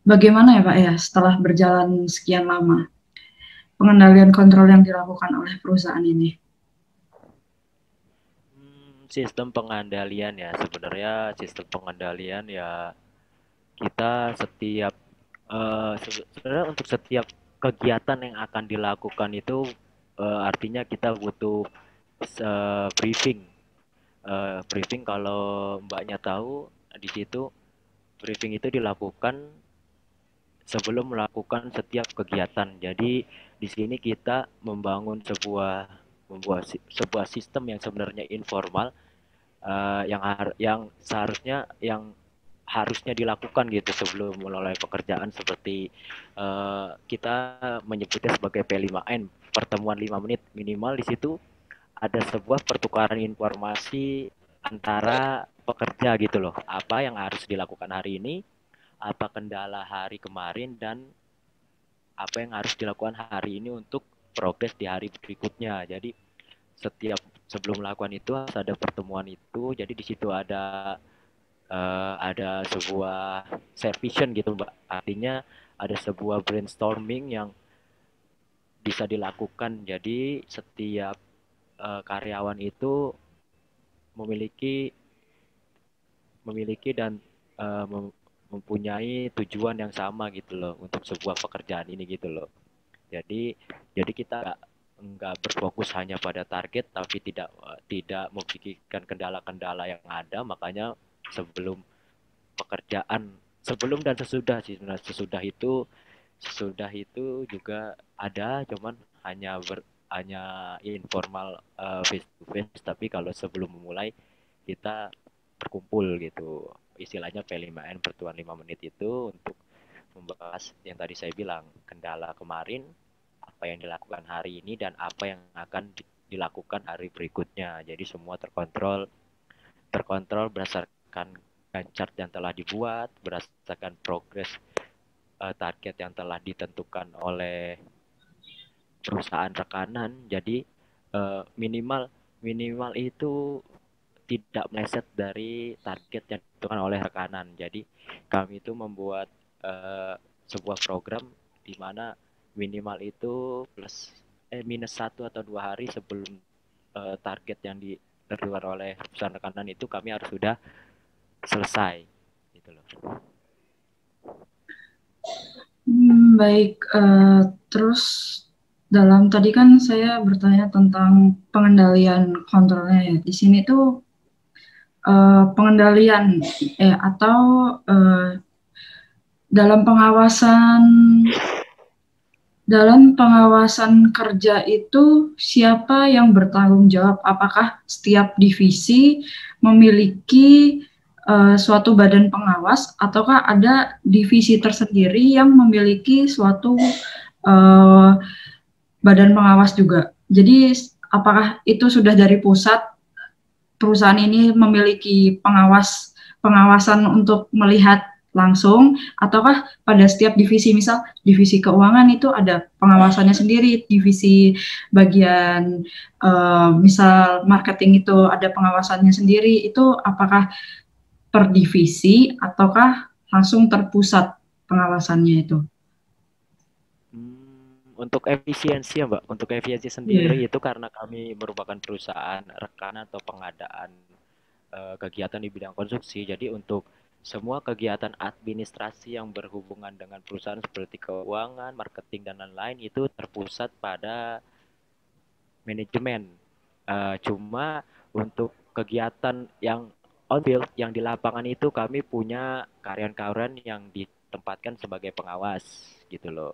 S1: bagaimana ya Pak ya setelah berjalan sekian lama? Pengendalian kontrol yang dilakukan oleh perusahaan ini.
S3: Sistem pengendalian ya, sebenarnya sistem pengendalian ya kita sebenarnya untuk setiap kegiatan yang akan dilakukan itu artinya kita butuh briefing. Briefing kalau mbaknya tahu, di situ briefing itu dilakukan sebelum melakukan setiap kegiatan. Jadi di sini kita membangun sebuah sistem yang sebenarnya informal, yang harusnya dilakukan gitu sebelum mulai pekerjaan, seperti kita menyebutnya sebagai P5N, pertemuan 5 menit minimal. Di situ ada sebuah pertukaran informasi antara pekerja gitu loh, apa yang harus dilakukan hari ini, apa kendala hari kemarin, dan apa yang harus dilakukan hari ini untuk progres di hari berikutnya. Jadi sebelum melakukan itu harus ada pertemuan itu. Jadi di situ ada sebuah share vision gitu, Mbak. Artinya ada sebuah brainstorming yang bisa dilakukan. Jadi setiap karyawan itu memiliki dan mempunyai tujuan yang sama gitu loh untuk sebuah pekerjaan ini gitu loh. Jadi kita nggak berfokus hanya pada target, tapi tidak memikirkan kendala-kendala yang ada. Makanya sebelum dan sesudah sih, sesudah itu juga ada, cuman hanya informal, face to face. Tapi kalau sebelum memulai kita berkumpul gitu, istilahnya P5N, pertemuan 5 menit itu untuk membahas yang tadi saya bilang, kendala kemarin, apa yang dilakukan hari ini, dan apa yang akan dilakukan hari berikutnya. Jadi semua terkontrol berdasarkan chart yang telah dibuat, berdasarkan progres target yang telah ditentukan oleh perusahaan rekanan. Jadi minimal minimal itu tidak meleset dari target yang ditentukan oleh rekanan. Jadi kami itu membuat sebuah program di mana minimal itu minus 1 atau 2 hari sebelum target yang ditentukan oleh perusahaan rekanan itu kami harus sudah selesai gitu loh.
S1: Baik, terus dalam tadi kan saya bertanya tentang pengendalian kontrolnya ya. Di sini tuh pengendalian atau dalam pengawasan kerja itu siapa yang bertanggung jawab? Apakah setiap divisi memiliki suatu badan pengawas ataukah ada divisi tersendiri yang memiliki suatu badan pengawas juga? Jadi apakah itu sudah dari pusat perusahaan ini memiliki pengawasan untuk melihat langsung, ataukah pada setiap divisi, misal divisi keuangan itu ada pengawasannya sendiri, divisi bagian misal marketing itu ada pengawasannya sendiri, itu apakah per divisi ataukah langsung terpusat pengawasannya itu?
S3: Untuk efisiensi ya Mbak, untuk efisiensi sendiri itu karena kami merupakan perusahaan rekanan atau pengadaan kegiatan di bidang konstruksi, jadi untuk semua kegiatan administrasi yang berhubungan dengan perusahaan seperti keuangan, marketing, dan lain-lain itu terpusat pada manajemen. Cuma untuk kegiatan yang on field, yang di lapangan itu kami punya karyawan-karyawan yang ditempatkan sebagai pengawas gitu loh.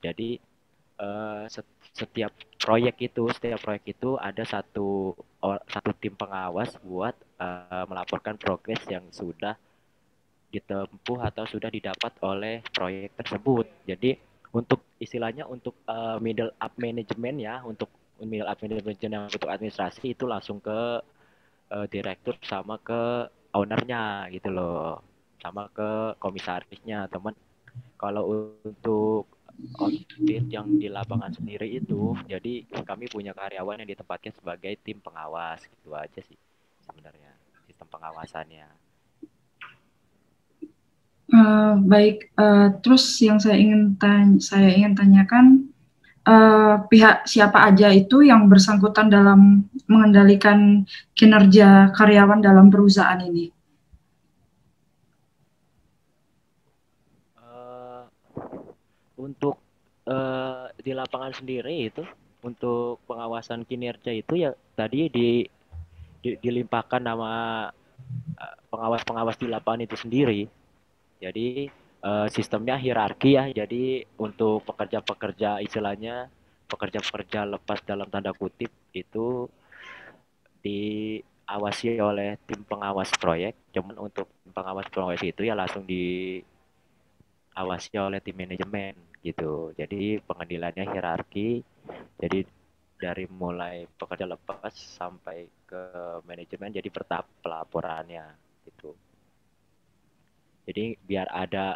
S3: Jadi setiap proyek itu ada satu tim pengawas buat melaporkan progres yang sudah ditempuh atau sudah didapat oleh proyek tersebut. Jadi untuk istilahnya untuk middle up management ya, untuk middle up management yang untuk administrasi itu langsung ke direktur sama ke ownernya gitu loh, sama ke komisarisnya teman. Kalau untuk audit yang di lapangan sendiri itu, jadi kami punya karyawan yang ditempatkan sebagai tim pengawas, gitu aja sih sebenarnya sistem pengawasannya.
S1: Baik, terus yang saya ingin tanyakan, pihak siapa aja itu yang bersangkutan dalam mengendalikan kinerja karyawan dalam perusahaan ini?
S3: Untuk di lapangan sendiri itu, untuk pengawasan kinerja itu ya tadi dilimpahkan nama pengawas-pengawas di lapangan itu sendiri. Jadi sistemnya hierarki ya. Jadi untuk pekerja-pekerja istilahnya pekerja-pekerja lepas dalam tanda kutip itu diawasi oleh tim pengawas proyek. Cuman untuk pengawas proyek itu ya langsung diawasi oleh tim manajemen gitu. Jadi pengendaliannya hierarki. Jadi dari mulai pekerja lepas sampai ke manajemen jadi bertahap pelaporannya gitu. Jadi biar ada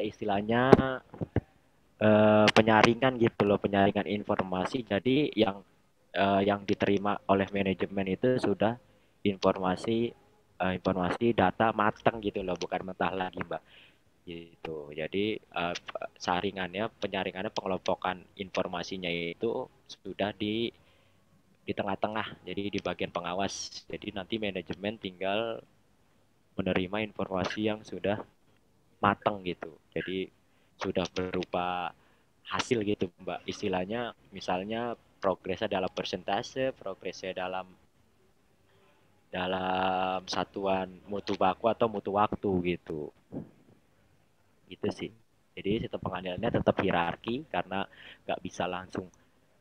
S3: istilahnya penyaringan gitu loh, penyaringan informasi. Jadi yang diterima oleh manajemen itu sudah informasi data matang gitu loh, bukan mentah lagi Mbak gitu. Jadi penyaringannya, pengelompokan informasinya itu sudah di tengah-tengah, jadi di bagian pengawas. Jadi nanti manajemen tinggal menerima informasi yang sudah matang gitu. Jadi sudah berupa hasil gitu Mbak. Istilahnya misalnya progresnya dalam persentase, progresnya dalam satuan mutu baku atau mutu waktu gitu. Gitu sih. Jadi sistem pengendaliannya tetap hierarki karena nggak bisa langsung,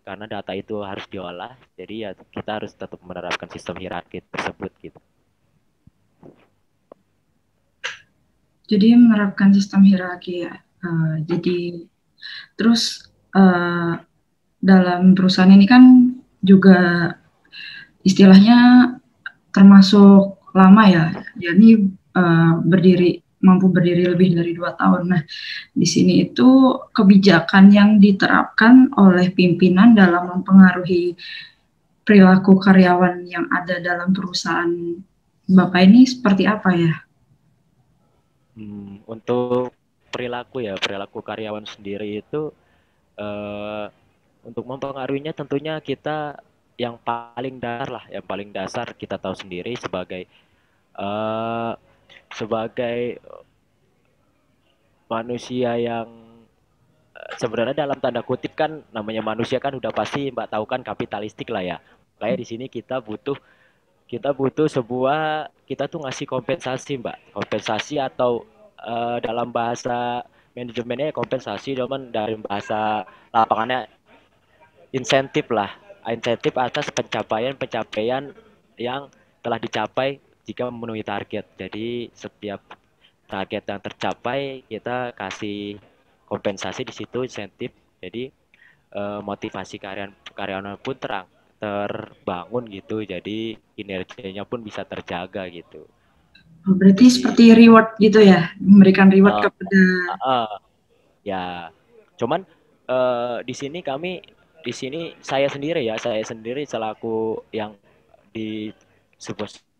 S3: karena data itu harus diolah. Jadi ya kita harus tetap menerapkan sistem hierarki tersebut gitu.
S1: Jadi menerapkan sistem hierarki ya. Jadi terus dalam perusahaan ini kan juga istilahnya termasuk lama ya, jadi mampu berdiri lebih dari 2 tahun. Nah, di sini itu kebijakan yang diterapkan oleh pimpinan dalam mempengaruhi perilaku karyawan yang ada dalam perusahaan Bapak ini seperti apa ya?
S3: Untuk perilaku karyawan sendiri itu eh, untuk mempengaruhinya tentunya kita yang paling dasar kita tahu sendiri eh, sebagai manusia yang sebenarnya dalam tanda kutip kan namanya manusia kan udah pasti Mbak tahu kan kapitalistik lah ya. Kayak di sini kita butuh kita tuh ngasih kompensasi Mbak. Kompensasi atau dalam bahasa manajemennya kompensasi, cuman dari bahasa lapangannya insentif lah. Insentif atas pencapaian-pencapaian yang telah dicapai jika memenuhi target. Jadi setiap target yang tercapai kita kasih kompensasi di situ insentif. Jadi motivasi karyawan pun terbangun gitu. Jadi kinerjanya pun bisa terjaga gitu. Itu
S1: Berarti
S3: sih.
S1: seperti reward gitu ya, memberikan reward
S3: Uh,
S1: kepada.
S3: uh, ya, cuman di sini saya sendiri selaku yang di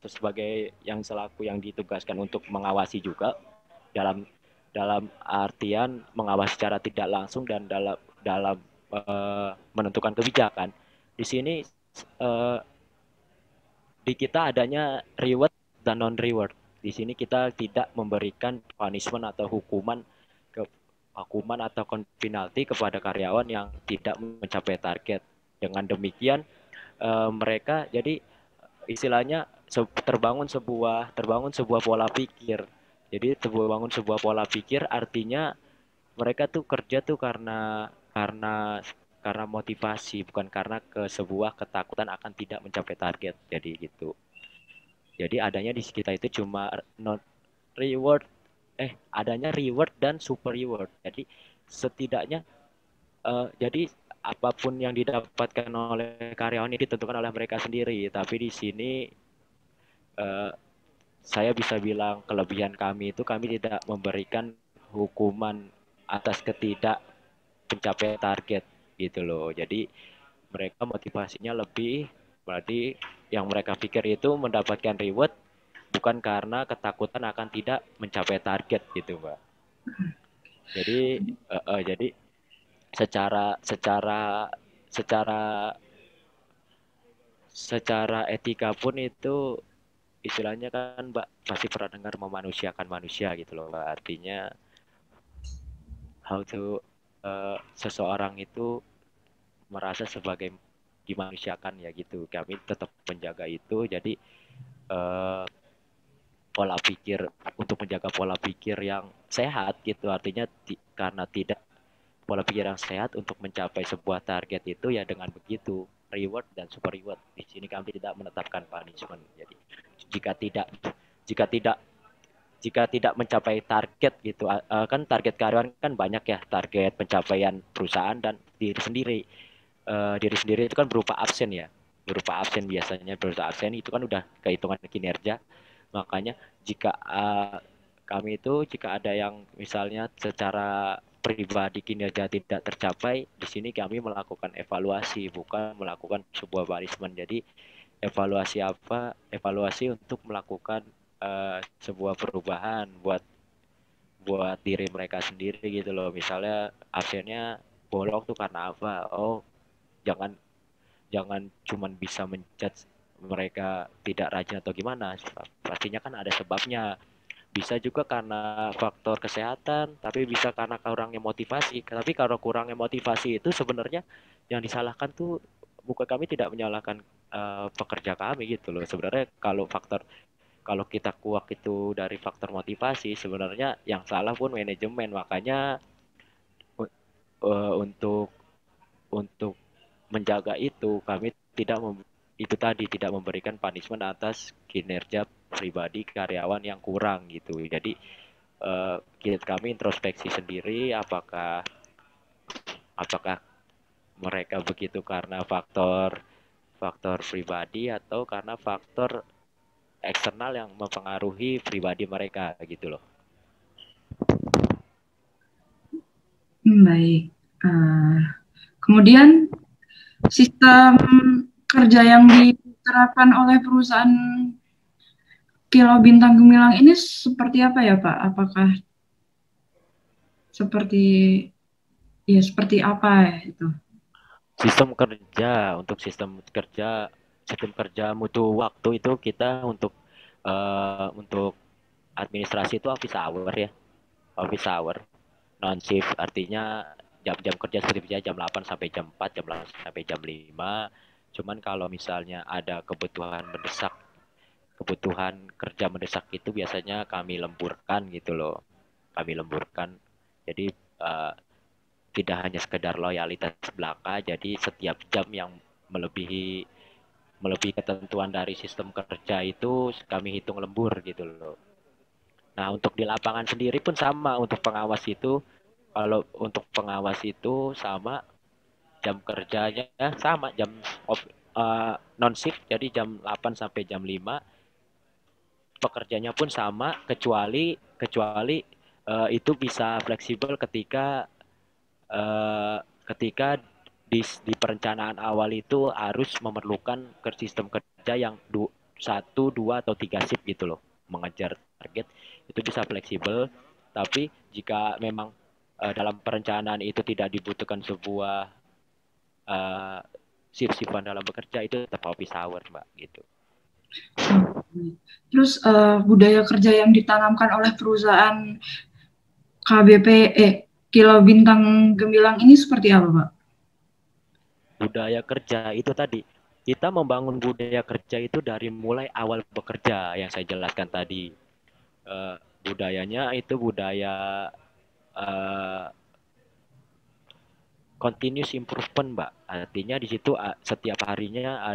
S3: sebagai yang selaku yang ditugaskan untuk mengawasi juga dalam dalam artian mengawasi secara tidak langsung dan dalam dalam menentukan kebijakan. Di sini uh, di kita adanya reward dan non reward. Di sini kita tidak memberikan punishment atau hukuman atau penalti kepada karyawan yang tidak mencapai target. Dengan demikian mereka jadi istilahnya terbangun sebuah pola pikir. Jadi terbangun sebuah pola pikir artinya mereka tuh kerja tuh karena motivasi bukan karena sebuah ketakutan akan tidak mencapai target. Jadi gitu. Jadi adanya di kita itu cuma non reward adanya reward dan super reward. Jadi setidaknya jadi apapun yang didapatkan oleh karyawan ini ditentukan oleh mereka sendiri. Tapi di sini eh, saya bisa bilang kelebihan kami itu kami tidak memberikan hukuman atas ketidak pencapaian target gitu loh. Jadi mereka motivasinya lebih berarti yang mereka pikir itu mendapatkan reward bukan karena ketakutan akan tidak mencapai target gitu, Mbak. Jadi secara secara secara secara etika pun itu istilahnya kan Mbak pasti pernah dengar memanusiakan manusia gitu loh Mbak. Artinya how to seseorang itu merasa sebagai dimanusiakan ya gitu. Kami tetap menjaga itu. Jadi uh, pola pikir untuk menjaga pola pikir yang sehat gitu. Artinya karena tidak pola pikir yang sehat untuk mencapai sebuah target itu ya dengan begitu reward dan super reward. Di sini kami tidak menetapkan punishment. Jadi jika tidak jika tidak jika tidak mencapai target gitu kan target karyawan kan banyak ya, target pencapaian perusahaan dan diri sendiri itu kan berupa absen biasanya, berupa absen itu kan udah kehitungan kinerja. Makanya jika jika ada yang misalnya secara pribadi kinerja tidak tercapai, di sini kami melakukan evaluasi bukan melakukan sebuah punishment. Jadi evaluasi untuk melakukan sebuah perubahan buat buat diri mereka sendiri gitu loh. Misalnya absennya bolong tuh karena apa? Oh, jangan jangan cuman bisa menjudge mereka tidak rajin atau gimana. Pastinya kan ada sebabnya. Bisa juga karena faktor kesehatan, tapi bisa karena kurangnya motivasi. Tapi kalau kurangnya motivasi itu sebenarnya yang disalahkan tuh bukan kami tidak menyalahkan pekerja kami gitu loh. Sebenarnya kalau kita kuak itu dari faktor motivasi, sebenarnya yang salah pun manajemen. Makanya untuk menjaga itu kami tidak memberikan punishment atas kinerja pribadi karyawan yang kurang gitu. Jadi kami introspeksi sendiri apakah apakah mereka begitu karena faktor faktor pribadi atau karena faktor eksternal yang mempengaruhi pribadi mereka gitu loh.
S1: Baik. Eh, Kemudian sistem kerja yang diterapkan oleh perusahaan Kilau Bintang Gemilang ini seperti apa ya Pak? Apakah seperti seperti apa ya itu?
S3: Sistem kerja mutu waktu itu kita untuk administrasi itu office hour ya, office hour non shift, artinya jam-jam kerja seperti biasa jam 8 sampai jam 4, jam 8 sampai jam 5. Cuman kalau misalnya ada kebutuhan kerja mendesak itu biasanya kami lemburkan gitu loh. Kami lemburkan. Jadi uh, tidak hanya sekedar loyalitas belaka, jadi setiap jam yang melebihi melebihi ketentuan dari sistem kerja itu kami hitung lembur gitu loh. Nah, untuk di lapangan sendiri pun sama, untuk pengawas itu kalau untuk pengawas itu sama, jam kerjanya sama, jam non shift, jadi jam 8 sampai jam 5. Pekerjanya pun sama, kecuali kecuali itu bisa fleksibel ketika eh, ketika di perencanaan awal itu harus memerlukan ke sistem kerja yang satu, dua, atau tiga shift gitu loh, mengejar target. Itu bisa fleksibel, tapi jika memang dalam perencanaan itu tidak dibutuhkan sebuah uh, shift-shiftan dalam bekerja, itu tetap office hour mbak gitu.
S1: Terus budaya kerja yang ditanamkan oleh perusahaan KBP Kilau Bintang Gemilang ini seperti apa Pak?
S3: Budaya kerja itu tadi, kita membangun budaya kerja itu dari mulai awal bekerja yang saya jelaskan tadi. Budayanya itu budaya uh, continuous improvement mbak, artinya di situ setiap harinya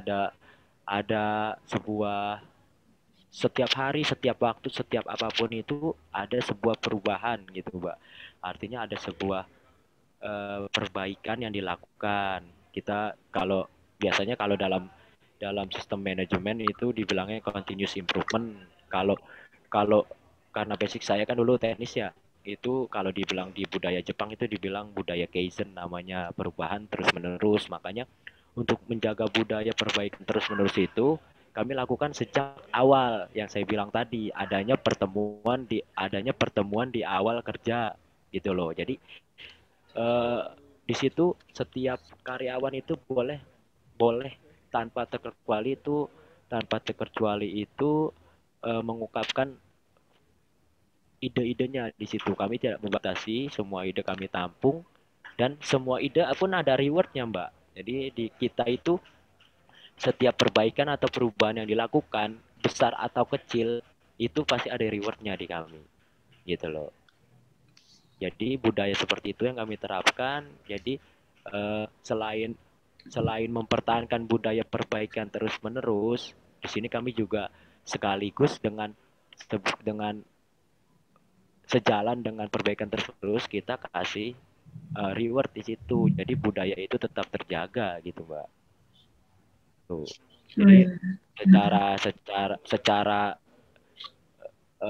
S3: ada sebuah, setiap hari, setiap waktu, setiap apapun itu ada sebuah perubahan gitu mbak, artinya ada sebuah perbaikan yang dilakukan. Kita kalau biasanya kalau dalam dalam sistem manajemen itu dibilangnya continuous improvement. Kalau kalau karena basic saya kan dulu teknis ya, itu kalau dibilang di budaya Jepang itu dibilang budaya Kaizen, namanya perubahan terus menerus. Makanya untuk menjaga budaya perbaikan terus menerus itu kami lakukan sejak awal yang saya bilang tadi, adanya pertemuan di awal kerja gitu loh. Jadi eh, di situ setiap karyawan itu boleh boleh tanpa terkecuali itu mengungkapkan ide-idenya. Di situ kami tidak membatasi, semua ide kami tampung, dan semua ide pun ada rewardnya mbak. Jadi di kita itu setiap perbaikan atau perubahan yang dilakukan, besar atau kecil, itu pasti ada rewardnya di kami gitu loh. Jadi budaya seperti itu yang kami terapkan. Jadi selain selain mempertahankan budaya perbaikan terus menerus, di sini kami juga sekaligus dengan sejalan dengan perbaikan terus, kita kasih reward di situ. Jadi budaya itu tetap terjaga gitu mbak. Tuh. Jadi secara secara secara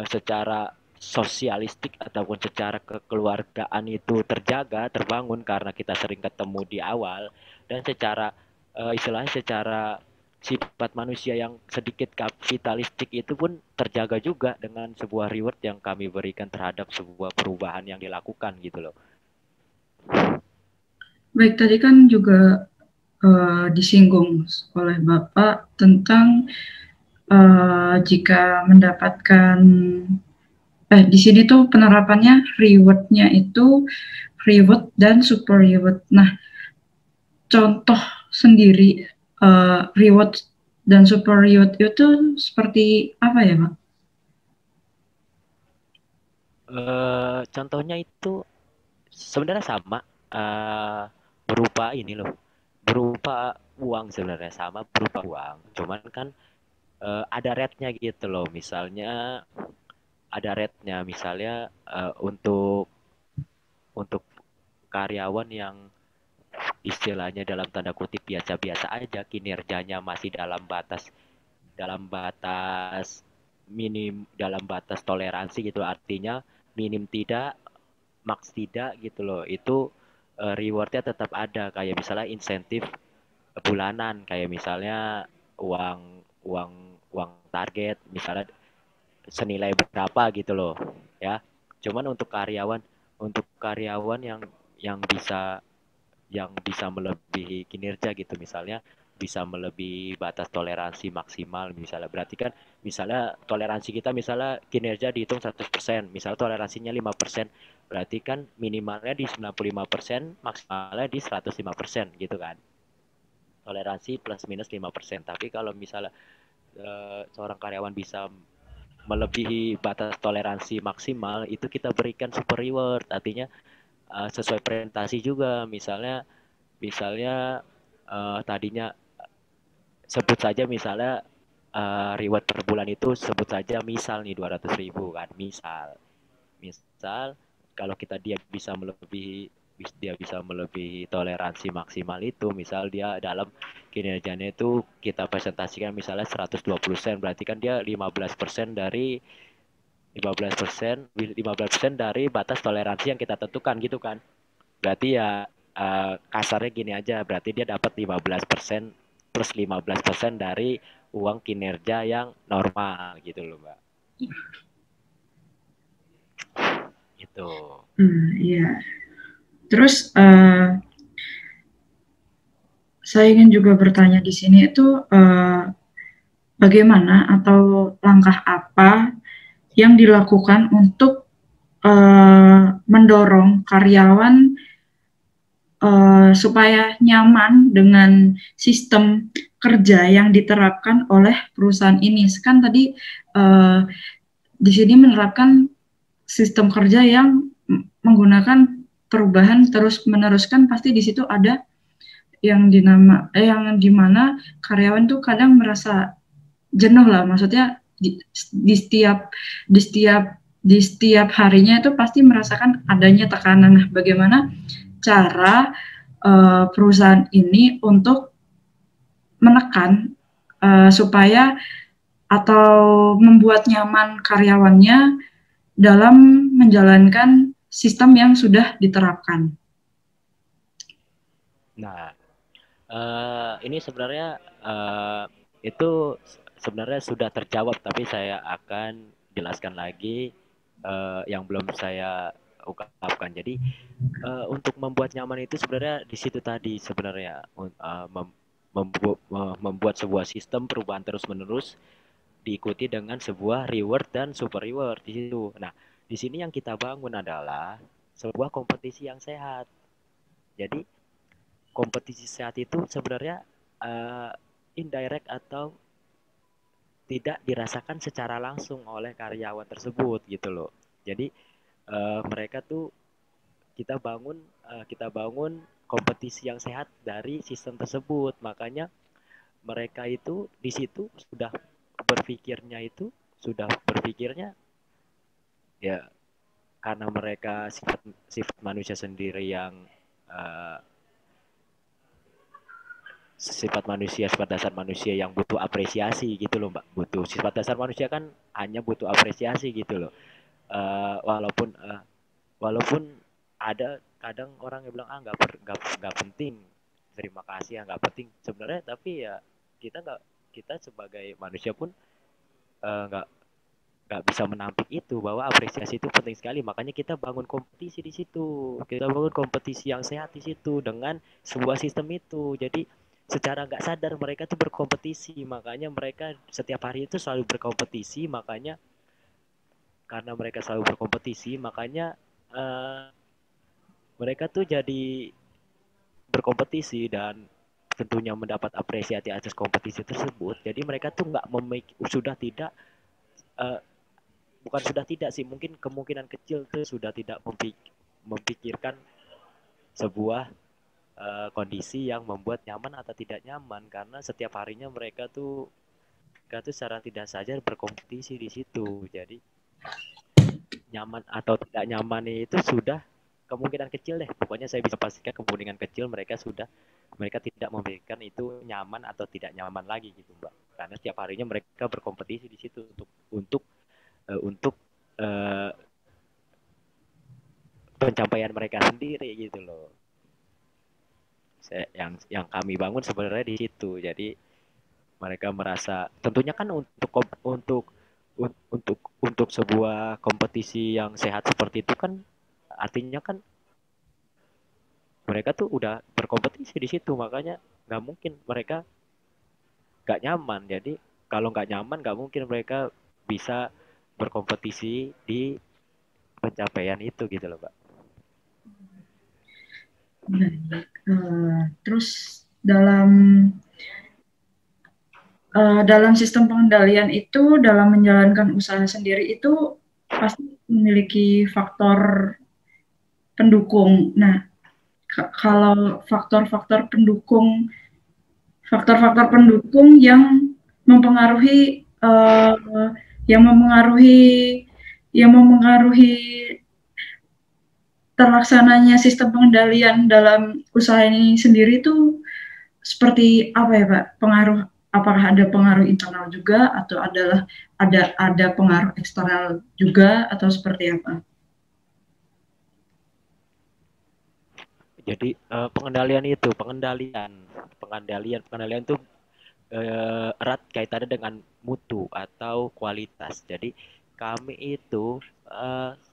S3: secara sosialistik ataupun secara kekeluargaan itu terjaga, terbangun karena kita sering ketemu di awal, dan secara istilahnya secara sifat manusia yang sedikit kapitalistik itu pun terjaga juga dengan sebuah reward yang kami berikan terhadap sebuah perubahan yang dilakukan gitu loh.
S1: Baik, tadi kan juga disinggung oleh Bapak tentang jika mendapatkan di sini tuh penerapannya reward-nya itu reward dan super reward. Nah, contoh sendiri reward dan super reward itu seperti apa ya, Pak?
S3: Contohnya itu sebenarnya sama, berupa ini loh, berupa uang, sebenarnya sama berupa uang. Cuman kan ada rate-nya gitu loh. Misalnya ada rate-nya, misalnya untuk karyawan yang istilahnya dalam tanda kutip biasa-biasa aja, kinerjanya masih dalam batas dalam batas toleransi gitu, artinya minim tidak, max tidak gitu loh, itu rewardnya tetap ada, kayak misalnya insentif bulanan, kayak misalnya uang uang uang target misalnya senilai berapa gitu loh ya. Cuman untuk karyawan yang bisa melebihi kinerja gitu, misalnya bisa melebihi batas toleransi maksimal, misalnya berarti kan, misalnya toleransi kita misalnya kinerja dihitung 100%, misalnya toleransinya 5%, berarti kan minimalnya di 95%, maksimalnya di 105% gitu kan, toleransi plus minus 5%. Tapi kalau misalnya seorang karyawan bisa melebihi batas toleransi maksimal, itu kita berikan super reward, artinya sesuai presentasi juga, misalnya tadinya sebut saja misalnya reward per bulan itu sebut saja misal nih 200.000 kan, misal kalau dia bisa melebihi toleransi maksimal itu, misal dia dalam kinerjanya itu kita presentasikan misalnya 120%, berarti kan dia 15% dari batas toleransi yang kita tentukan gitu kan. Berarti ya kasarnya gini aja, berarti dia dapat 15% plus 15% dari uang kinerja yang normal gitu loh, Mbak. Itu.
S1: Iya. Terus saya ingin juga bertanya di sini itu bagaimana atau langkah apa yang dilakukan untuk mendorong karyawan supaya nyaman dengan sistem kerja yang diterapkan oleh perusahaan ini. Kan tadi di sini menerapkan sistem kerja yang menggunakan perubahan terus meneruskan, pasti di situ ada yang dimana karyawan tuh kadang merasa jenuh lah, maksudnya di setiap harinya itu pasti merasakan adanya tekanan. Nah, bagaimana cara perusahaan ini untuk menekan supaya atau membuat nyaman karyawannya dalam menjalankan sistem yang sudah diterapkan.
S3: Nah, ini sebenarnya itu sebenarnya sudah terjawab, tapi saya akan jelaskan lagi yang belum saya ungkapkan. Jadi untuk membuat nyaman itu sebenarnya di situ tadi sebenarnya membuat sebuah sistem perubahan terus-menerus diikuti dengan sebuah reward dan super reward di situ. Nah, di sini yang kita bangun adalah sebuah kompetisi yang sehat. Jadi kompetisi sehat itu sebenarnya indirect atau tidak dirasakan secara langsung oleh karyawan tersebut gitu loh. Jadi mereka tuh kita bangun kompetisi yang sehat dari sistem tersebut. Makanya mereka itu di situ sudah berpikirnya ya, karena mereka sifat manusia sendiri yang sifat dasar manusia yang butuh apresiasi gitu loh, Mbak. Sifat dasar manusia kan hanya butuh apresiasi gitu loh. Walaupun ada kadang orang yang bilang nggak penting, terima kasih ya nggak penting sebenarnya, tapi ya kita sebagai manusia pun nggak bisa menampik itu, bahwa apresiasi itu penting sekali. Makanya kita bangun kompetisi di situ, kita bangun kompetisi yang sehat di situ dengan sebuah sistem itu. Jadi secara nggak sadar mereka tuh berkompetisi, makanya mereka setiap hari itu selalu berkompetisi. Makanya karena mereka selalu berkompetisi, makanya mereka tuh jadi berkompetisi dan tentunya mendapat apresiasi atas kompetisi tersebut. Jadi mereka tuh nggak bukan sudah tidak sih, mungkin kemungkinan kecil tuh sudah tidak memikirkan sebuah kondisi yang membuat nyaman atau tidak nyaman, karena setiap harinya mereka tuh secara tidak sadar berkompetisi di situ. Jadi nyaman atau tidak nyaman itu sudah kemungkinan kecil deh, pokoknya saya bisa pastikan kemungkinan kecil mereka tidak memberikan itu nyaman atau tidak nyaman lagi gitu Mbak, karena setiap harinya mereka berkompetisi di situ untuk uh, pencapaian mereka sendiri gitu loh. Yang kami bangun sebenarnya di situ. Jadi mereka merasa tentunya kan untuk sebuah kompetisi yang sehat seperti itu kan artinya kan mereka tuh udah berkompetisi di situ, makanya nggak mungkin mereka nggak nyaman. Jadi kalau nggak nyaman nggak mungkin mereka bisa berkompetisi di pencapaian itu gitu loh Pak.
S1: Baik. Terus dalam sistem pengendalian itu, dalam menjalankan usaha sendiri itu pasti memiliki faktor pendukung. Nah, kalau faktor-faktor pendukung yang mempengaruhi yang mempengaruhi terlaksananya sistem pengendalian dalam usaha ini sendiri itu seperti apa ya Pak? Apakah ada pengaruh internal juga atau ada pengaruh eksternal juga atau seperti apa?
S3: Jadi pengendalian itu erat kaitannya dengan mutu atau kualitas. Jadi kami itu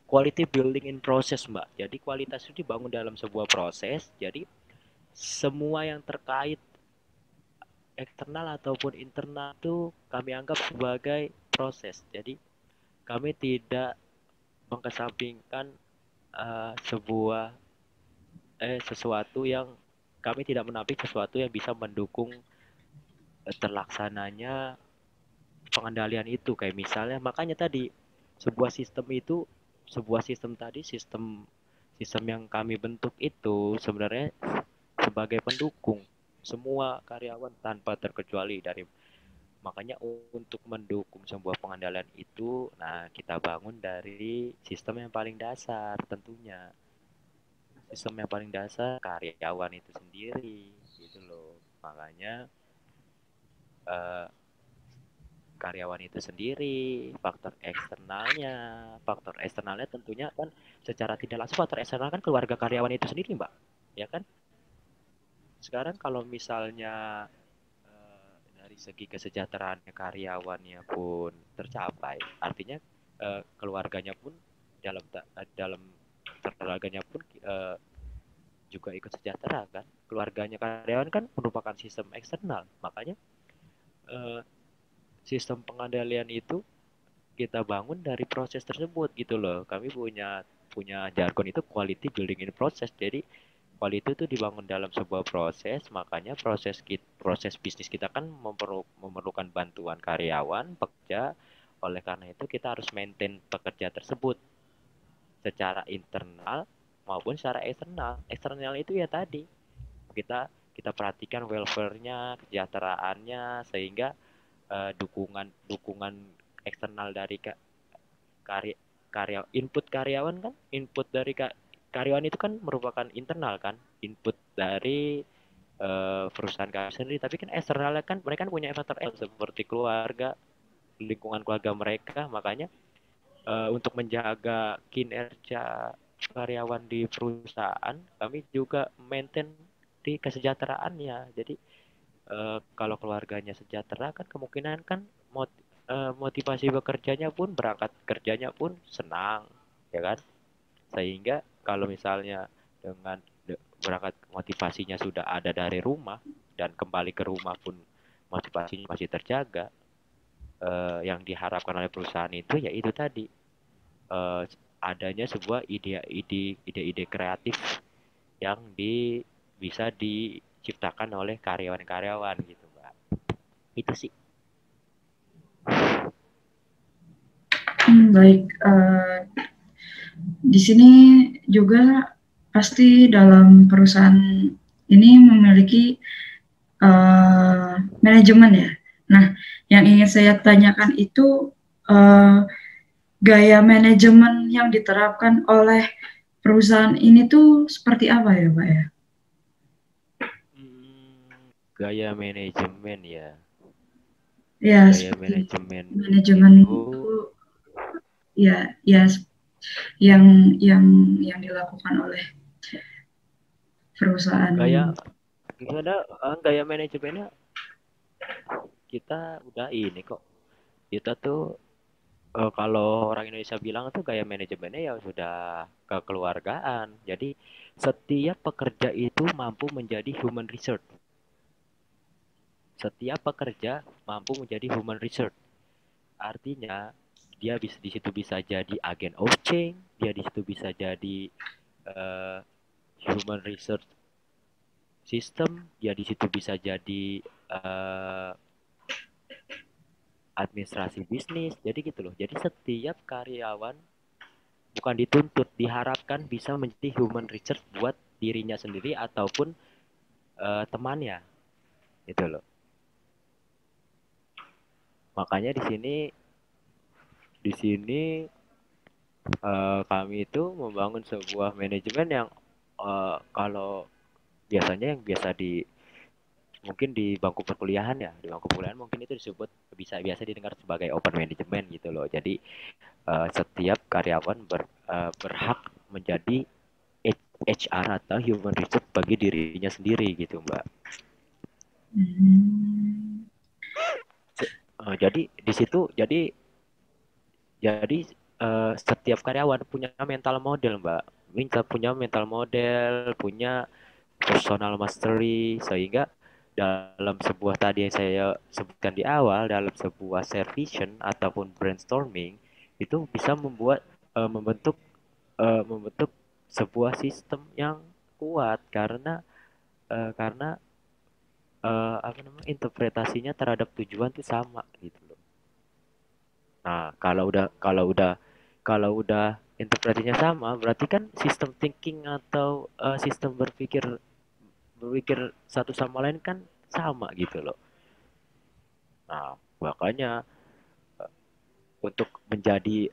S3: quality building in process Mbak. Jadi kualitas itu dibangun dalam sebuah proses. Jadi semua yang terkait eksternal ataupun internal itu kami anggap sebagai proses. Jadi kami tidak mengesampingkan sesuatu yang kami tidak menampik sesuatu yang bisa mendukung terlaksananya pengendalian itu. Kayak misalnya makanya tadi sistem yang kami bentuk itu sebenarnya sebagai pendukung semua karyawan tanpa terkecuali. Makanya untuk mendukung sebuah pengendalian itu, nah kita bangun dari sistem yang paling dasar tentunya. Sistem yang paling dasar karyawan itu sendiri gitu loh. Makanya karyawan itu sendiri, faktor eksternalnya tentunya kan secara tidak langsung faktor eksternal kan keluarga karyawan itu sendiri Mbak, ya kan? Sekarang kalau misalnya dari segi kesejahteraan karyawannya pun tercapai, artinya keluarganya pun dalam keluarganya pun juga ikut sejahtera kan. Keluarganya karyawan kan merupakan sistem eksternal, makanya sistem pengendalian itu kita bangun dari proses tersebut gitu loh. Kami punya jargon itu quality building in process. Jadi quality itu dibangun dalam sebuah proses, makanya proses bisnis kita kan memerlukan bantuan karyawan, pekerja. Oleh karena itu kita harus maintain pekerja tersebut secara internal maupun secara eksternal. Eksternal itu ya tadi kita perhatikan welfare-nya, kesejahteraannya, sehingga dukungan eksternal dari input karyawan kan, input dari karyawan itu kan merupakan internal kan, input dari perusahaan kami sendiri, tapi kan eksternalnya kan mereka kan punya faktor L seperti keluarga, lingkungan keluarga mereka. Makanya untuk menjaga kinerja karyawan di perusahaan, kami juga maintain di kesejahteraannya. Jadi kalau keluarganya sejahtera kan kemungkinan kan motivasi bekerjanya pun, berangkat kerjanya pun senang, ya kan? Sehingga kalau misalnya dengan berangkat motivasinya sudah ada dari rumah dan kembali ke rumah pun motivasinya masih terjaga, yang diharapkan oleh perusahaan itu ya itu tadi, adanya sebuah ide-ide kreatif yang bisa diciptakan oleh karyawan-karyawan gitu Mbak. Itu sih.
S1: Baik, di sini juga pasti dalam perusahaan ini memiliki manajemen ya. Nah, yang ingin saya tanyakan itu gaya manajemen yang diterapkan oleh perusahaan ini tuh seperti apa ya, Pak ya?
S3: Gaya manajemen ya.
S1: Ya,
S3: Gaya
S1: seperti
S3: manajemen
S1: manajemen
S3: itu
S1: itu ya ya yang yang yang dilakukan oleh perusahaan.
S3: gaya gimana, gaya manajemennya kita udah ini kok. Kita tuh kalau orang Indonesia bilang tuh gaya manajemennya ya sudah kekeluargaan. Jadi setiap pekerja itu mampu menjadi human resource. Setiap pekerja mampu menjadi human resource. Artinya dia bisa di situ bisa jadi agen of change, dia di situ bisa jadi uh, human resource system, dia di situ bisa jadi uh, administrasi bisnis. Jadi gitu loh. Jadi setiap karyawan bukan dituntut, diharapkan bisa menjadi human resource buat dirinya sendiri ataupun temannya. Gitu loh. Makanya di sini kami itu membangun sebuah manajemen yang kalau biasanya yang biasa di mungkin di bangku perkuliahan ya, di bangku perkuliahan mungkin itu disebut biasa didengar sebagai open management gitu loh. Jadi setiap karyawan berhak menjadi HR atau human resource bagi dirinya sendiri gitu Mbak.
S1: Hmm.
S3: Jadi di situ jadi setiap karyawan punya mental model Mbak. Minta punya mental model, punya personal mastery sehingga dalam sebuah tadi yang saya sebutkan di awal dalam sebuah share vision ataupun brainstorming itu bisa membentuk sebuah sistem yang kuat karena apa namanya interpretasinya terhadap tujuan itu sama gitu loh. Nah, kalau udah interpretasinya sama, berarti kan sistem thinking atau sistem berpikir berpikir satu sama lain kan sama gitu loh. Nah, makanya untuk menjadi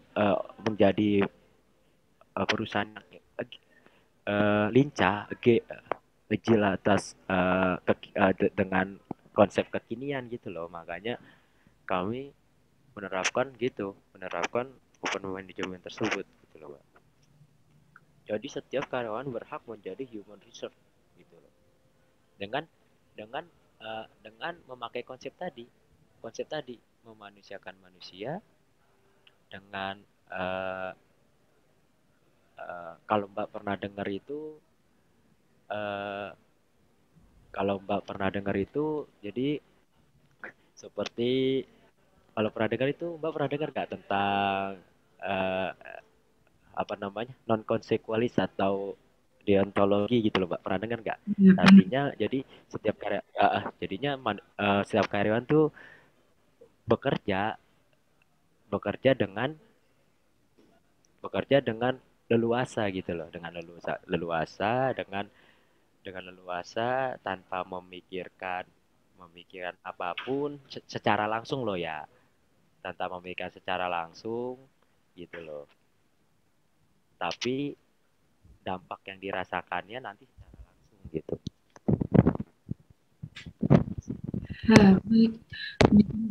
S3: perusahaan yang lincah, agile atas dengan konsep kekinian gitu loh. Makanya kami menerapkan open management tersebut gitu loh, Pak. Jadi setiap karyawan berhak menjadi human resource gitu loh. Dengan dengan dengan memakai konsep tadi memanusiakan manusia dengan uh, kalau Mbak pernah dengar itu uh, kalau Mbak pernah dengar itu jadi seperti kalau pernah dengar itu Mbak pernah dengar nggak tentang uh, apa namanya non konsekualis atau deontologi gitu loh Mbak, pernah dengar nggak?
S1: Ya,
S3: Artinya jadi jadinya setiap karyawan tuh bekerja bekerja dengan bekerja dengan leluasa gitu loh, dengan leluasa tanpa memikirkan apapun secara langsung loh ya, tanpa memikirkan secara langsung gitu loh. Tapi dampak yang dirasakannya nanti secara langsung gitu.
S1: ya, baik.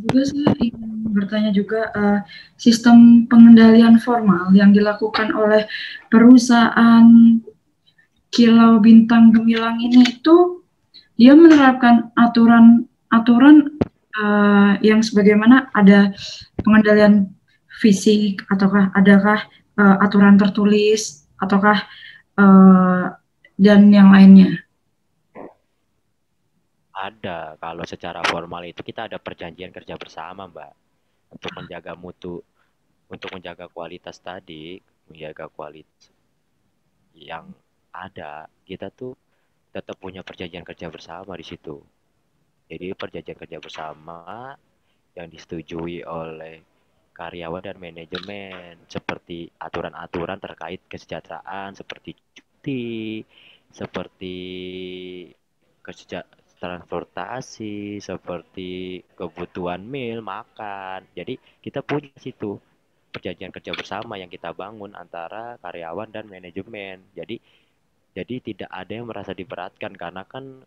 S1: Juga saya ingin bertanya juga sistem pengendalian formal yang dilakukan oleh perusahaan Kilau Bintang Gemilang ini itu dia menerapkan aturan-aturan yang sebagaimana ada pengendalian fisik ataukah adakah aturan tertulis ataukah dan yang lainnya.
S3: Ada, kalau secara formal itu kita ada perjanjian kerja bersama, Mbak, untuk menjaga mutu, untuk menjaga kualitas tadi, menjaga kualitas yang ada. Kita tuh tetap punya perjanjian kerja bersama di situ. Jadi perjanjian kerja bersama yang disetujui oleh karyawan dan manajemen seperti aturan-aturan terkait kesejahteraan seperti cuti, seperti transportasi, seperti kebutuhan meal, makan. Jadi kita punya situ. perjanjian kerja bersama yang kita bangun antara karyawan dan manajemen. Jadi tidak ada yang merasa diberatkan karena kan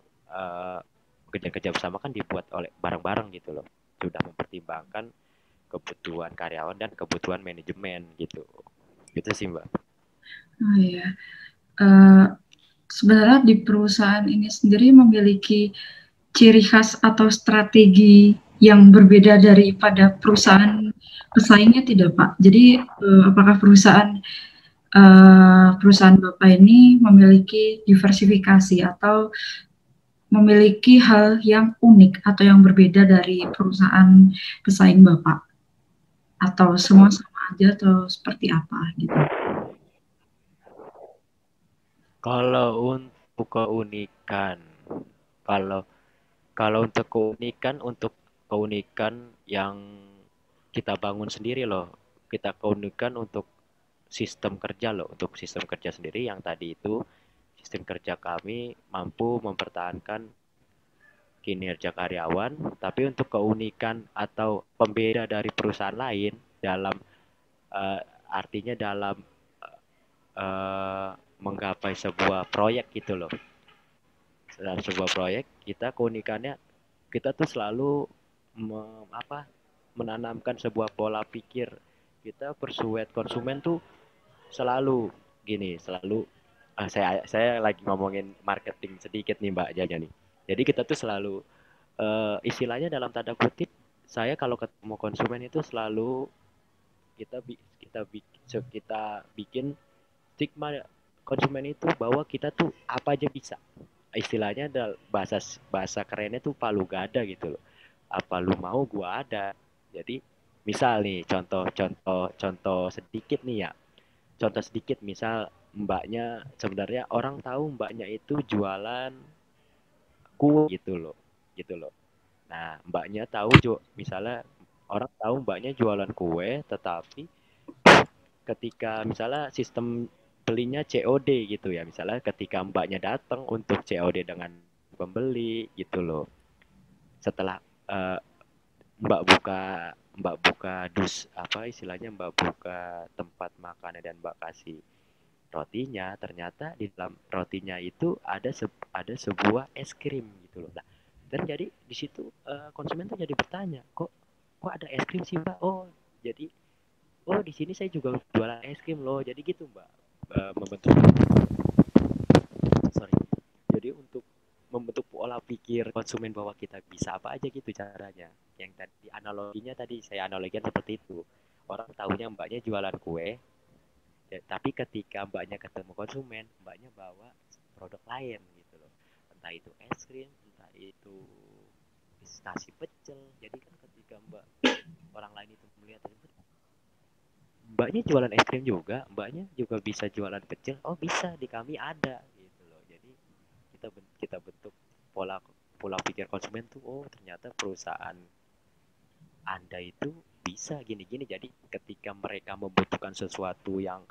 S3: perjanjian kerja bersama kan dibuat oleh bareng-bareng gitu loh. Sudah mempertimbangkan kebutuhan karyawan dan kebutuhan manajemen gitu. Gitu sih, Mbak.
S1: Oh iya. Eh, Sebenarnya di perusahaan ini sendiri memiliki ciri khas atau strategi yang berbeda daripada perusahaan pesaingnya tidak, Pak? Jadi apakah perusahaan Bapak ini memiliki diversifikasi atau memiliki hal yang unik atau yang berbeda dari perusahaan pesaing Bapak? Atau semua sama aja atau seperti apa gitu?
S3: Kalau untuk keunikan, kalau kalau untuk keunikan yang kita bangun sendiri loh, kita keunikan untuk sistem kerja loh, untuk sistem kerja sendiri yang tadi itu sistem kerja kami mampu mempertahankan kinerja karyawan, tapi untuk keunikan atau pembeda dari perusahaan lain dalam eh, artinya dalam eh, menggapai sebuah proyek gitu loh. Dalam sebuah proyek kita keunikannya kita tuh selalu menanamkan sebuah pola pikir, kita persuade konsumen tuh selalu gini, selalu saya lagi ngomongin marketing sedikit nih Mbak Jaja nih. Jadi kita tuh selalu istilahnya dalam tanda kutip, saya kalau ketemu konsumen itu selalu kita bikin stigma konsumen itu bahwa kita tuh apa aja bisa. Istilahnya bahasa bahasa kerennya tuh palu gada gitu loh. Apa lu mau gua ada. Jadi misal nih contoh sedikit nih ya. Contoh sedikit misal mbaknya sebenarnya orang tahu mbaknya itu jualan kue gitu loh. Gitu loh. Nah, mbaknya tahu misalnya orang tahu mbaknya jualan kue tetapi ketika misalnya sistem belinya COD gitu ya, misalnya ketika mbaknya datang untuk COD dengan pembeli gitu loh, setelah uh, mbak buka mbak buka apa istilahnya, mbak buka tempat makannya dan mbak kasih rotinya, ternyata di dalam rotinya itu ada sebuah es krim gitu loh. Nah, dan jadi di situ konsumen tuh jadi bertanya, kok ada es krim sih mbak? Jadi oh di sini saya juga jualan es krim loh, jadi gitu mbak. Membentuk sorry jadi untuk membentuk pola pikir konsumen bahwa kita bisa apa aja gitu caranya. Yang tadi analoginya tadi saya analogikan seperti itu, orang tahunya mbaknya jualan kue ya, tapi ketika mbaknya ketemu konsumen mbaknya bawa produk lain gitu loh, entah itu es krim, entah itu nasi pecel. Jadi kan ketika orang lain itu melihat mbaknya jualan es krim juga, mbaknya juga bisa jualan pecel, oh bisa di kami ada gitu loh. Jadi kita bentuk pola pola pikir konsumen tuh, oh ternyata perusahaan Anda itu bisa gini-gini. Jadi ketika mereka membutuhkan sesuatu yang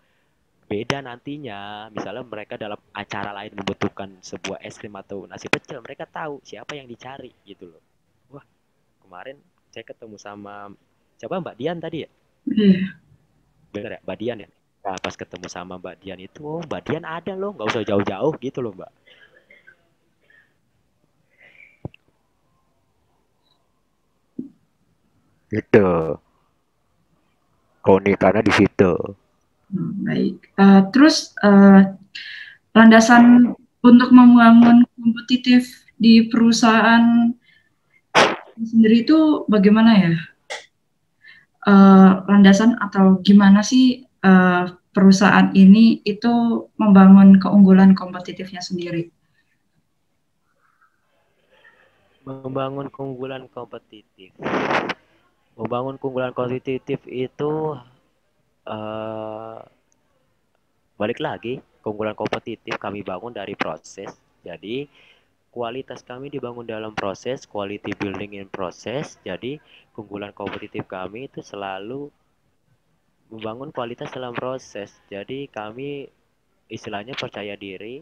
S3: beda nantinya, misalnya mereka dalam acara lain membutuhkan sebuah es krim atau nasi pecel, mereka tahu siapa yang dicari gitu loh. Wah, kemarin saya ketemu sama siapa, Mbak Dian tadi ya?
S1: Iya.
S3: Bener ya, Mbak Dian ya. Nah, pas ketemu sama Mbak Dian itu, oh Mbak Dian ada loh, nggak usah jauh-jauh gitu loh Mbak. Gitu. Keunikannya di situ.
S1: Baik. Terus landasan untuk membangun kompetitif di perusahaan sendiri itu bagaimana ya? Landasan atau gimana sih perusahaan ini itu membangun keunggulan kompetitifnya sendiri?
S3: Membangun keunggulan kompetitif. Membangun keunggulan kompetitif itu uh, balik lagi, keunggulan kompetitif kami bangun dari proses. Jadi kualitas kami dibangun dalam proses, quality building in proses. Jadi keunggulan kompetitif kami itu selalu membangun kualitas dalam proses. Jadi kami istilahnya percaya diri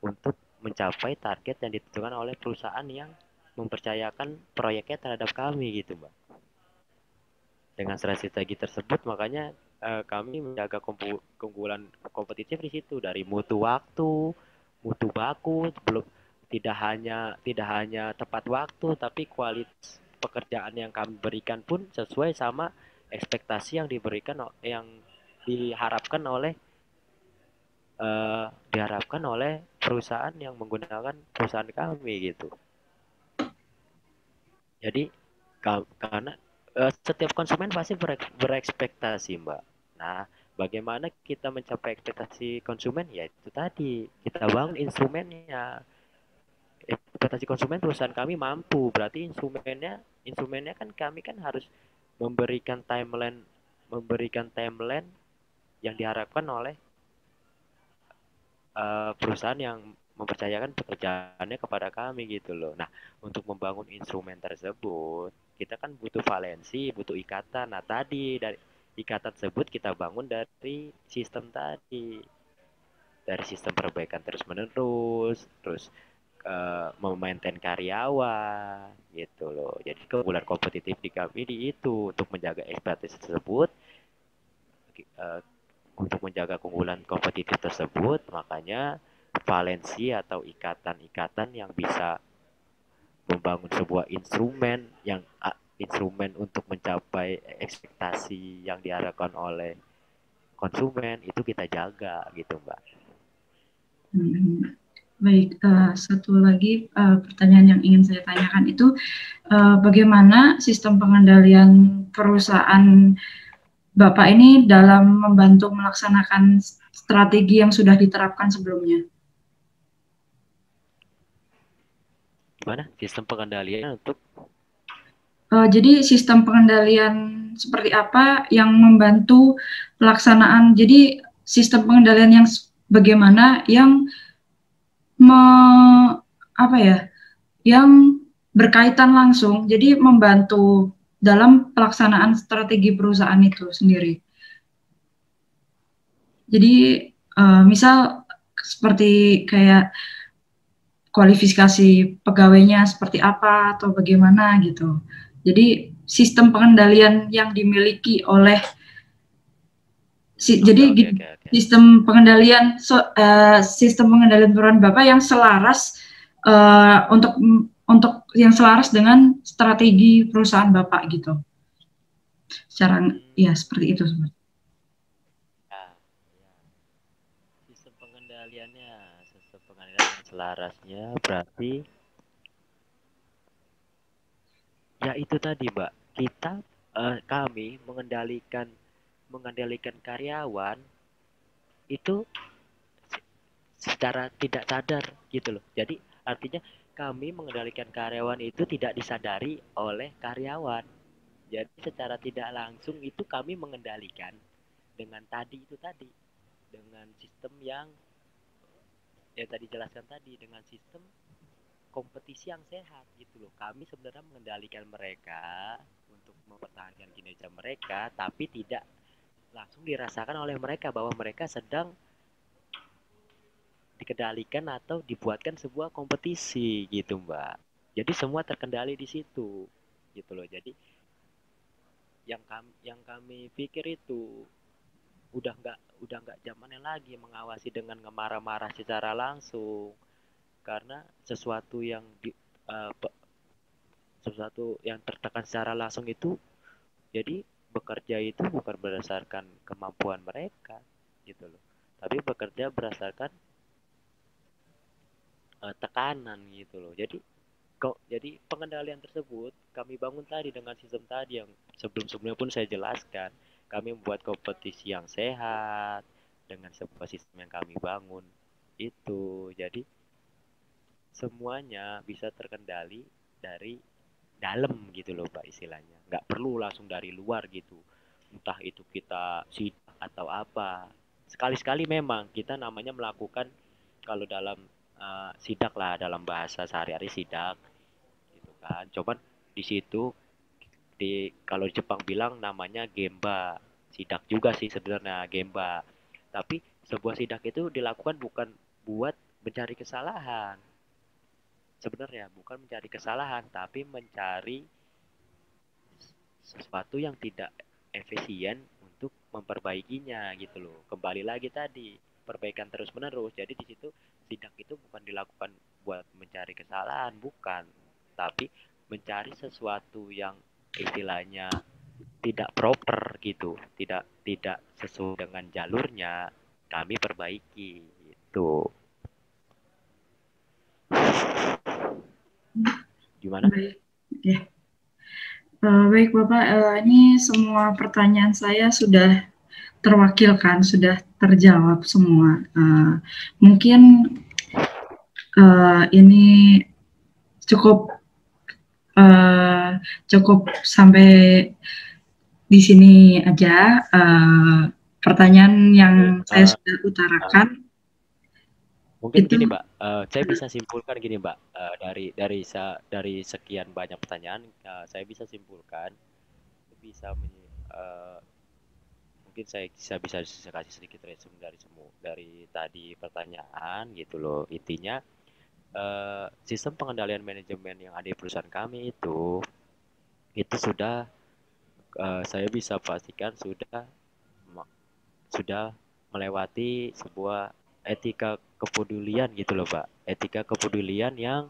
S3: untuk mencapai target yang ditentukan oleh perusahaan yang mempercayakan proyeknya terhadap kami gitu, Mbak. Dengan strategi tersebut makanya kami menjaga keunggulan kompetitif di situ dari mutu waktu, mutu baku, belum tidak hanya tepat waktu tapi kualitas pekerjaan yang kami berikan pun sesuai sama ekspektasi yang diharapkan oleh perusahaan yang menggunakan perusahaan kami gitu. Jadi karena setiap konsumen pasti berekspektasi, Mbak. Nah, bagaimana kita mencapai ekspektasi konsumen? Ya itu tadi, kita bangun instrumennya. Ekspektasi konsumen perusahaan kami mampu, berarti instrumennya kan kami kan harus memberikan timeline yang diharapkan oleh perusahaan yang mempercayakan pekerjaannya kepada kami gitu loh. Nah, untuk membangun instrumen tersebut, kita kan butuh valensi, butuh ikatan. Nah, tadi dari ikatan tersebut kita bangun dari sistem tadi. Dari sistem perbaikan terus-menerus, terus memaintain karyawan gitu loh. Jadi keunggulan kompetitif di kami di itu untuk menjaga ekspektasi tersebut, uh, untuk menjaga keunggulan kompetitif tersebut, makanya valensi atau ikatan-ikatan yang bisa membangun sebuah instrumen untuk mencapai ekspektasi yang diharapkan oleh konsumen itu kita jaga gitu, Mbak.
S1: Baik, satu lagi pertanyaan yang ingin saya tanyakan itu bagaimana sistem pengendalian perusahaan Bapak ini dalam membantu melaksanakan strategi yang sudah diterapkan sebelumnya?
S3: Gimana sistem pengendalian untuk?
S1: Jadi sistem pengendalian seperti apa yang membantu pelaksanaan? Jadi sistem pengendalian yang bagaimana yang yang berkaitan langsung, jadi membantu dalam pelaksanaan strategi perusahaan itu sendiri. Jadi misal seperti kayak kualifikasi pegawainya seperti apa atau bagaimana gitu. Jadi sistem pengendalian yang dimiliki oleh okay. Sistem pengendalian peran Bapak yang selaras untuk yang selaras dengan strategi perusahaan Bapak gitu. Secara ya seperti itu.
S3: Sistem pengendalian selarasnya berarti ya itu tadi, Mbak. Kami mengendalikan karyawan itu secara tidak sadar gitu loh. Jadi artinya kami mengendalikan karyawan itu tidak disadari oleh karyawan. Jadi secara tidak langsung itu kami mengendalikan dengan dengan sistem yang tadi jelaskan tadi, dengan sistem kompetisi yang sehat gitu loh. Kami sebenarnya mengendalikan mereka untuk mempertahankan kinerja mereka, tapi tidak langsung dirasakan oleh mereka bahwa mereka sedang dikendalikan atau dibuatkan sebuah kompetisi gitu, Mbak. Jadi semua terkendali di situ gitu loh. Jadi yang kami pikir itu udah nggak zamannya lagi mengawasi dengan ngemarah-marah secara langsung, karena sesuatu yang tertekan secara langsung itu jadi bekerja itu bukan berdasarkan kemampuan mereka gitu loh, tapi bekerja berdasarkan tekanan gitu loh. Jadi pengendalian tersebut kami bangun tadi dengan sistem tadi yang sebelumnya pun saya jelaskan. Kami membuat kompetisi yang sehat dengan sebuah sistem yang kami bangun itu. Jadi semuanya bisa terkendali dari dalam gitu loh, Pak, istilahnya. Nggak perlu langsung dari luar gitu. Entah itu kita sidak atau apa. Sekali-sekali memang kita namanya melakukan, kalau dalam sidak lah, dalam bahasa sehari-hari sidak gitu kan. Coba di situ kalau Jepang bilang namanya gemba. Sidak juga sih sebenarnya gemba. Tapi sebuah sidak itu dilakukan bukan buat mencari kesalahan. Sebenarnya bukan mencari kesalahan, tapi mencari sesuatu yang tidak efisien untuk memperbaikinya gitu loh. Kembali lagi tadi, perbaikan terus menerus. Jadi di situ sidak itu bukan dilakukan buat mencari kesalahan, bukan, tapi mencari sesuatu yang istilahnya tidak proper gitu, tidak sesuai dengan jalurnya, kami perbaiki gitu. Gimana?
S1: Baik, ya. Baik Bapak, ini semua pertanyaan saya sudah terwakilkan, sudah terjawab semua. Mungkin ini cukup sampai di sini aja pertanyaan yang saya sudah utarakan.
S3: Mungkin gini Mbak, saya bisa simpulkan gini Mbak, dari sekian banyak pertanyaan, saya bisa simpulkan, mungkin saya bisa kasih sedikit resume dari tadi pertanyaan gitu loh. Intinya sistem pengendalian manajemen yang ada di perusahaan kami itu sudah saya bisa pastikan sudah melewati sebuah etika kepedulian gitu loh Mbak. Etika kepedulian yang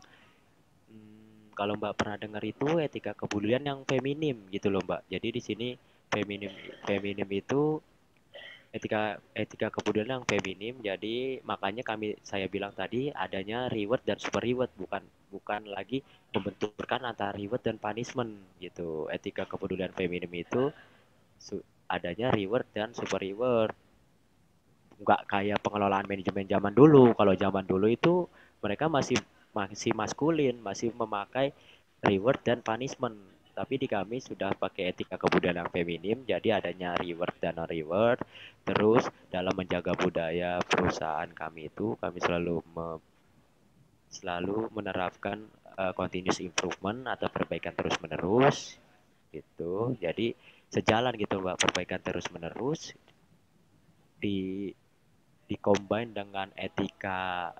S3: kalau Mbak pernah dengar itu etika kepedulian yang feminim gitu loh Mbak. Jadi di sini feminim itu etika kepedulian yang feminim. Jadi makanya saya bilang tadi adanya reward dan super reward, bukan lagi membenturkan antara reward dan punishment gitu. Etika kepedulian feminim itu adanya reward dan super reward. Nggak kayak pengelolaan manajemen zaman dulu. Kalau zaman dulu itu mereka masih maskulin, masih memakai reward dan punishment. Tapi di kami sudah pakai etika kebudayaan yang feminim, jadi adanya reward dan non reward. Terus dalam menjaga budaya perusahaan kami itu, kami selalu menerapkan continuous improvement atau perbaikan terus menerus gitu. Jadi sejalan gitu Mbak, perbaikan terus menerus di-combine dengan etika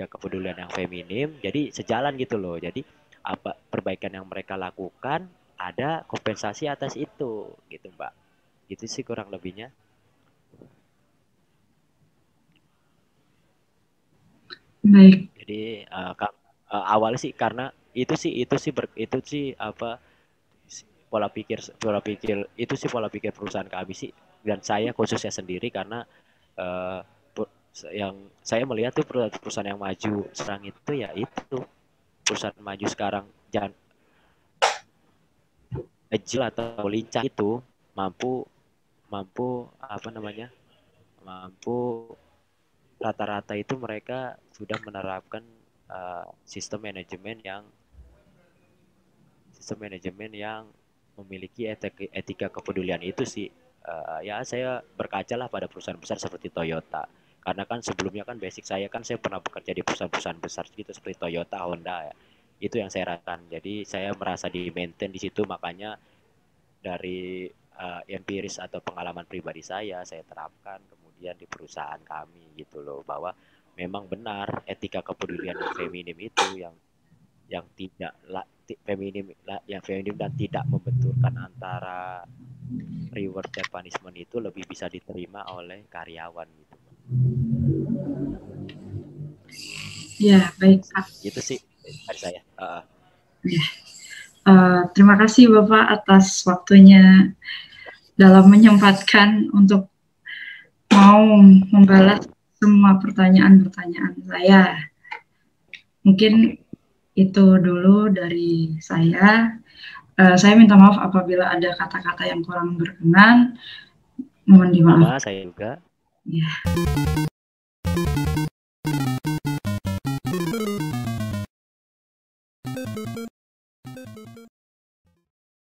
S3: kepedulian yang feminim, jadi sejalan gitu loh. Jadi apa perbaikan yang mereka lakukan ada kompensasi atas itu gitu Mbak. Gitu sih kurang lebihnya.
S1: Baik.
S3: Jadi awalnya sih karena itu sih apa pola pikir itu sih pola pikir perusahaan kami sih, dan saya khususnya sendiri karena yang saya melihat tuh perusahaan yang maju sekarang itu ya itu perusahaan maju sekarang jangan agile atau lincah itu mampu apa namanya mampu rata-rata itu mereka sudah menerapkan sistem manajemen yang memiliki etika kepedulian itu sih. Ya saya berkaca lah pada perusahaan besar seperti Toyota, karena kan sebelumnya kan basic saya pernah bekerja di perusahaan-perusahaan besar gitu seperti Toyota, Honda ya. Itu yang saya rasakan. Jadi saya merasa di maintain di situ, makanya dari empiris atau pengalaman pribadi saya terapkan kemudian di perusahaan kami gitu loh, bahwa memang benar etika kepedulian yang feminim itu yang tidak feminim dan tidak membenturkan antara reward dan punishment itu lebih bisa diterima oleh karyawan gitu.
S1: Ya, baik Pak.
S3: Itu sih dari saya.
S1: Ya. Terima kasih Bapak atas waktunya dalam menyempatkan untuk mau membalas semua pertanyaan-pertanyaan saya. Mungkin itu dulu dari saya. Saya minta maaf apabila ada kata-kata yang kurang berkenan. Mohon dimaafkan.
S3: Saya juga.
S1: Ya.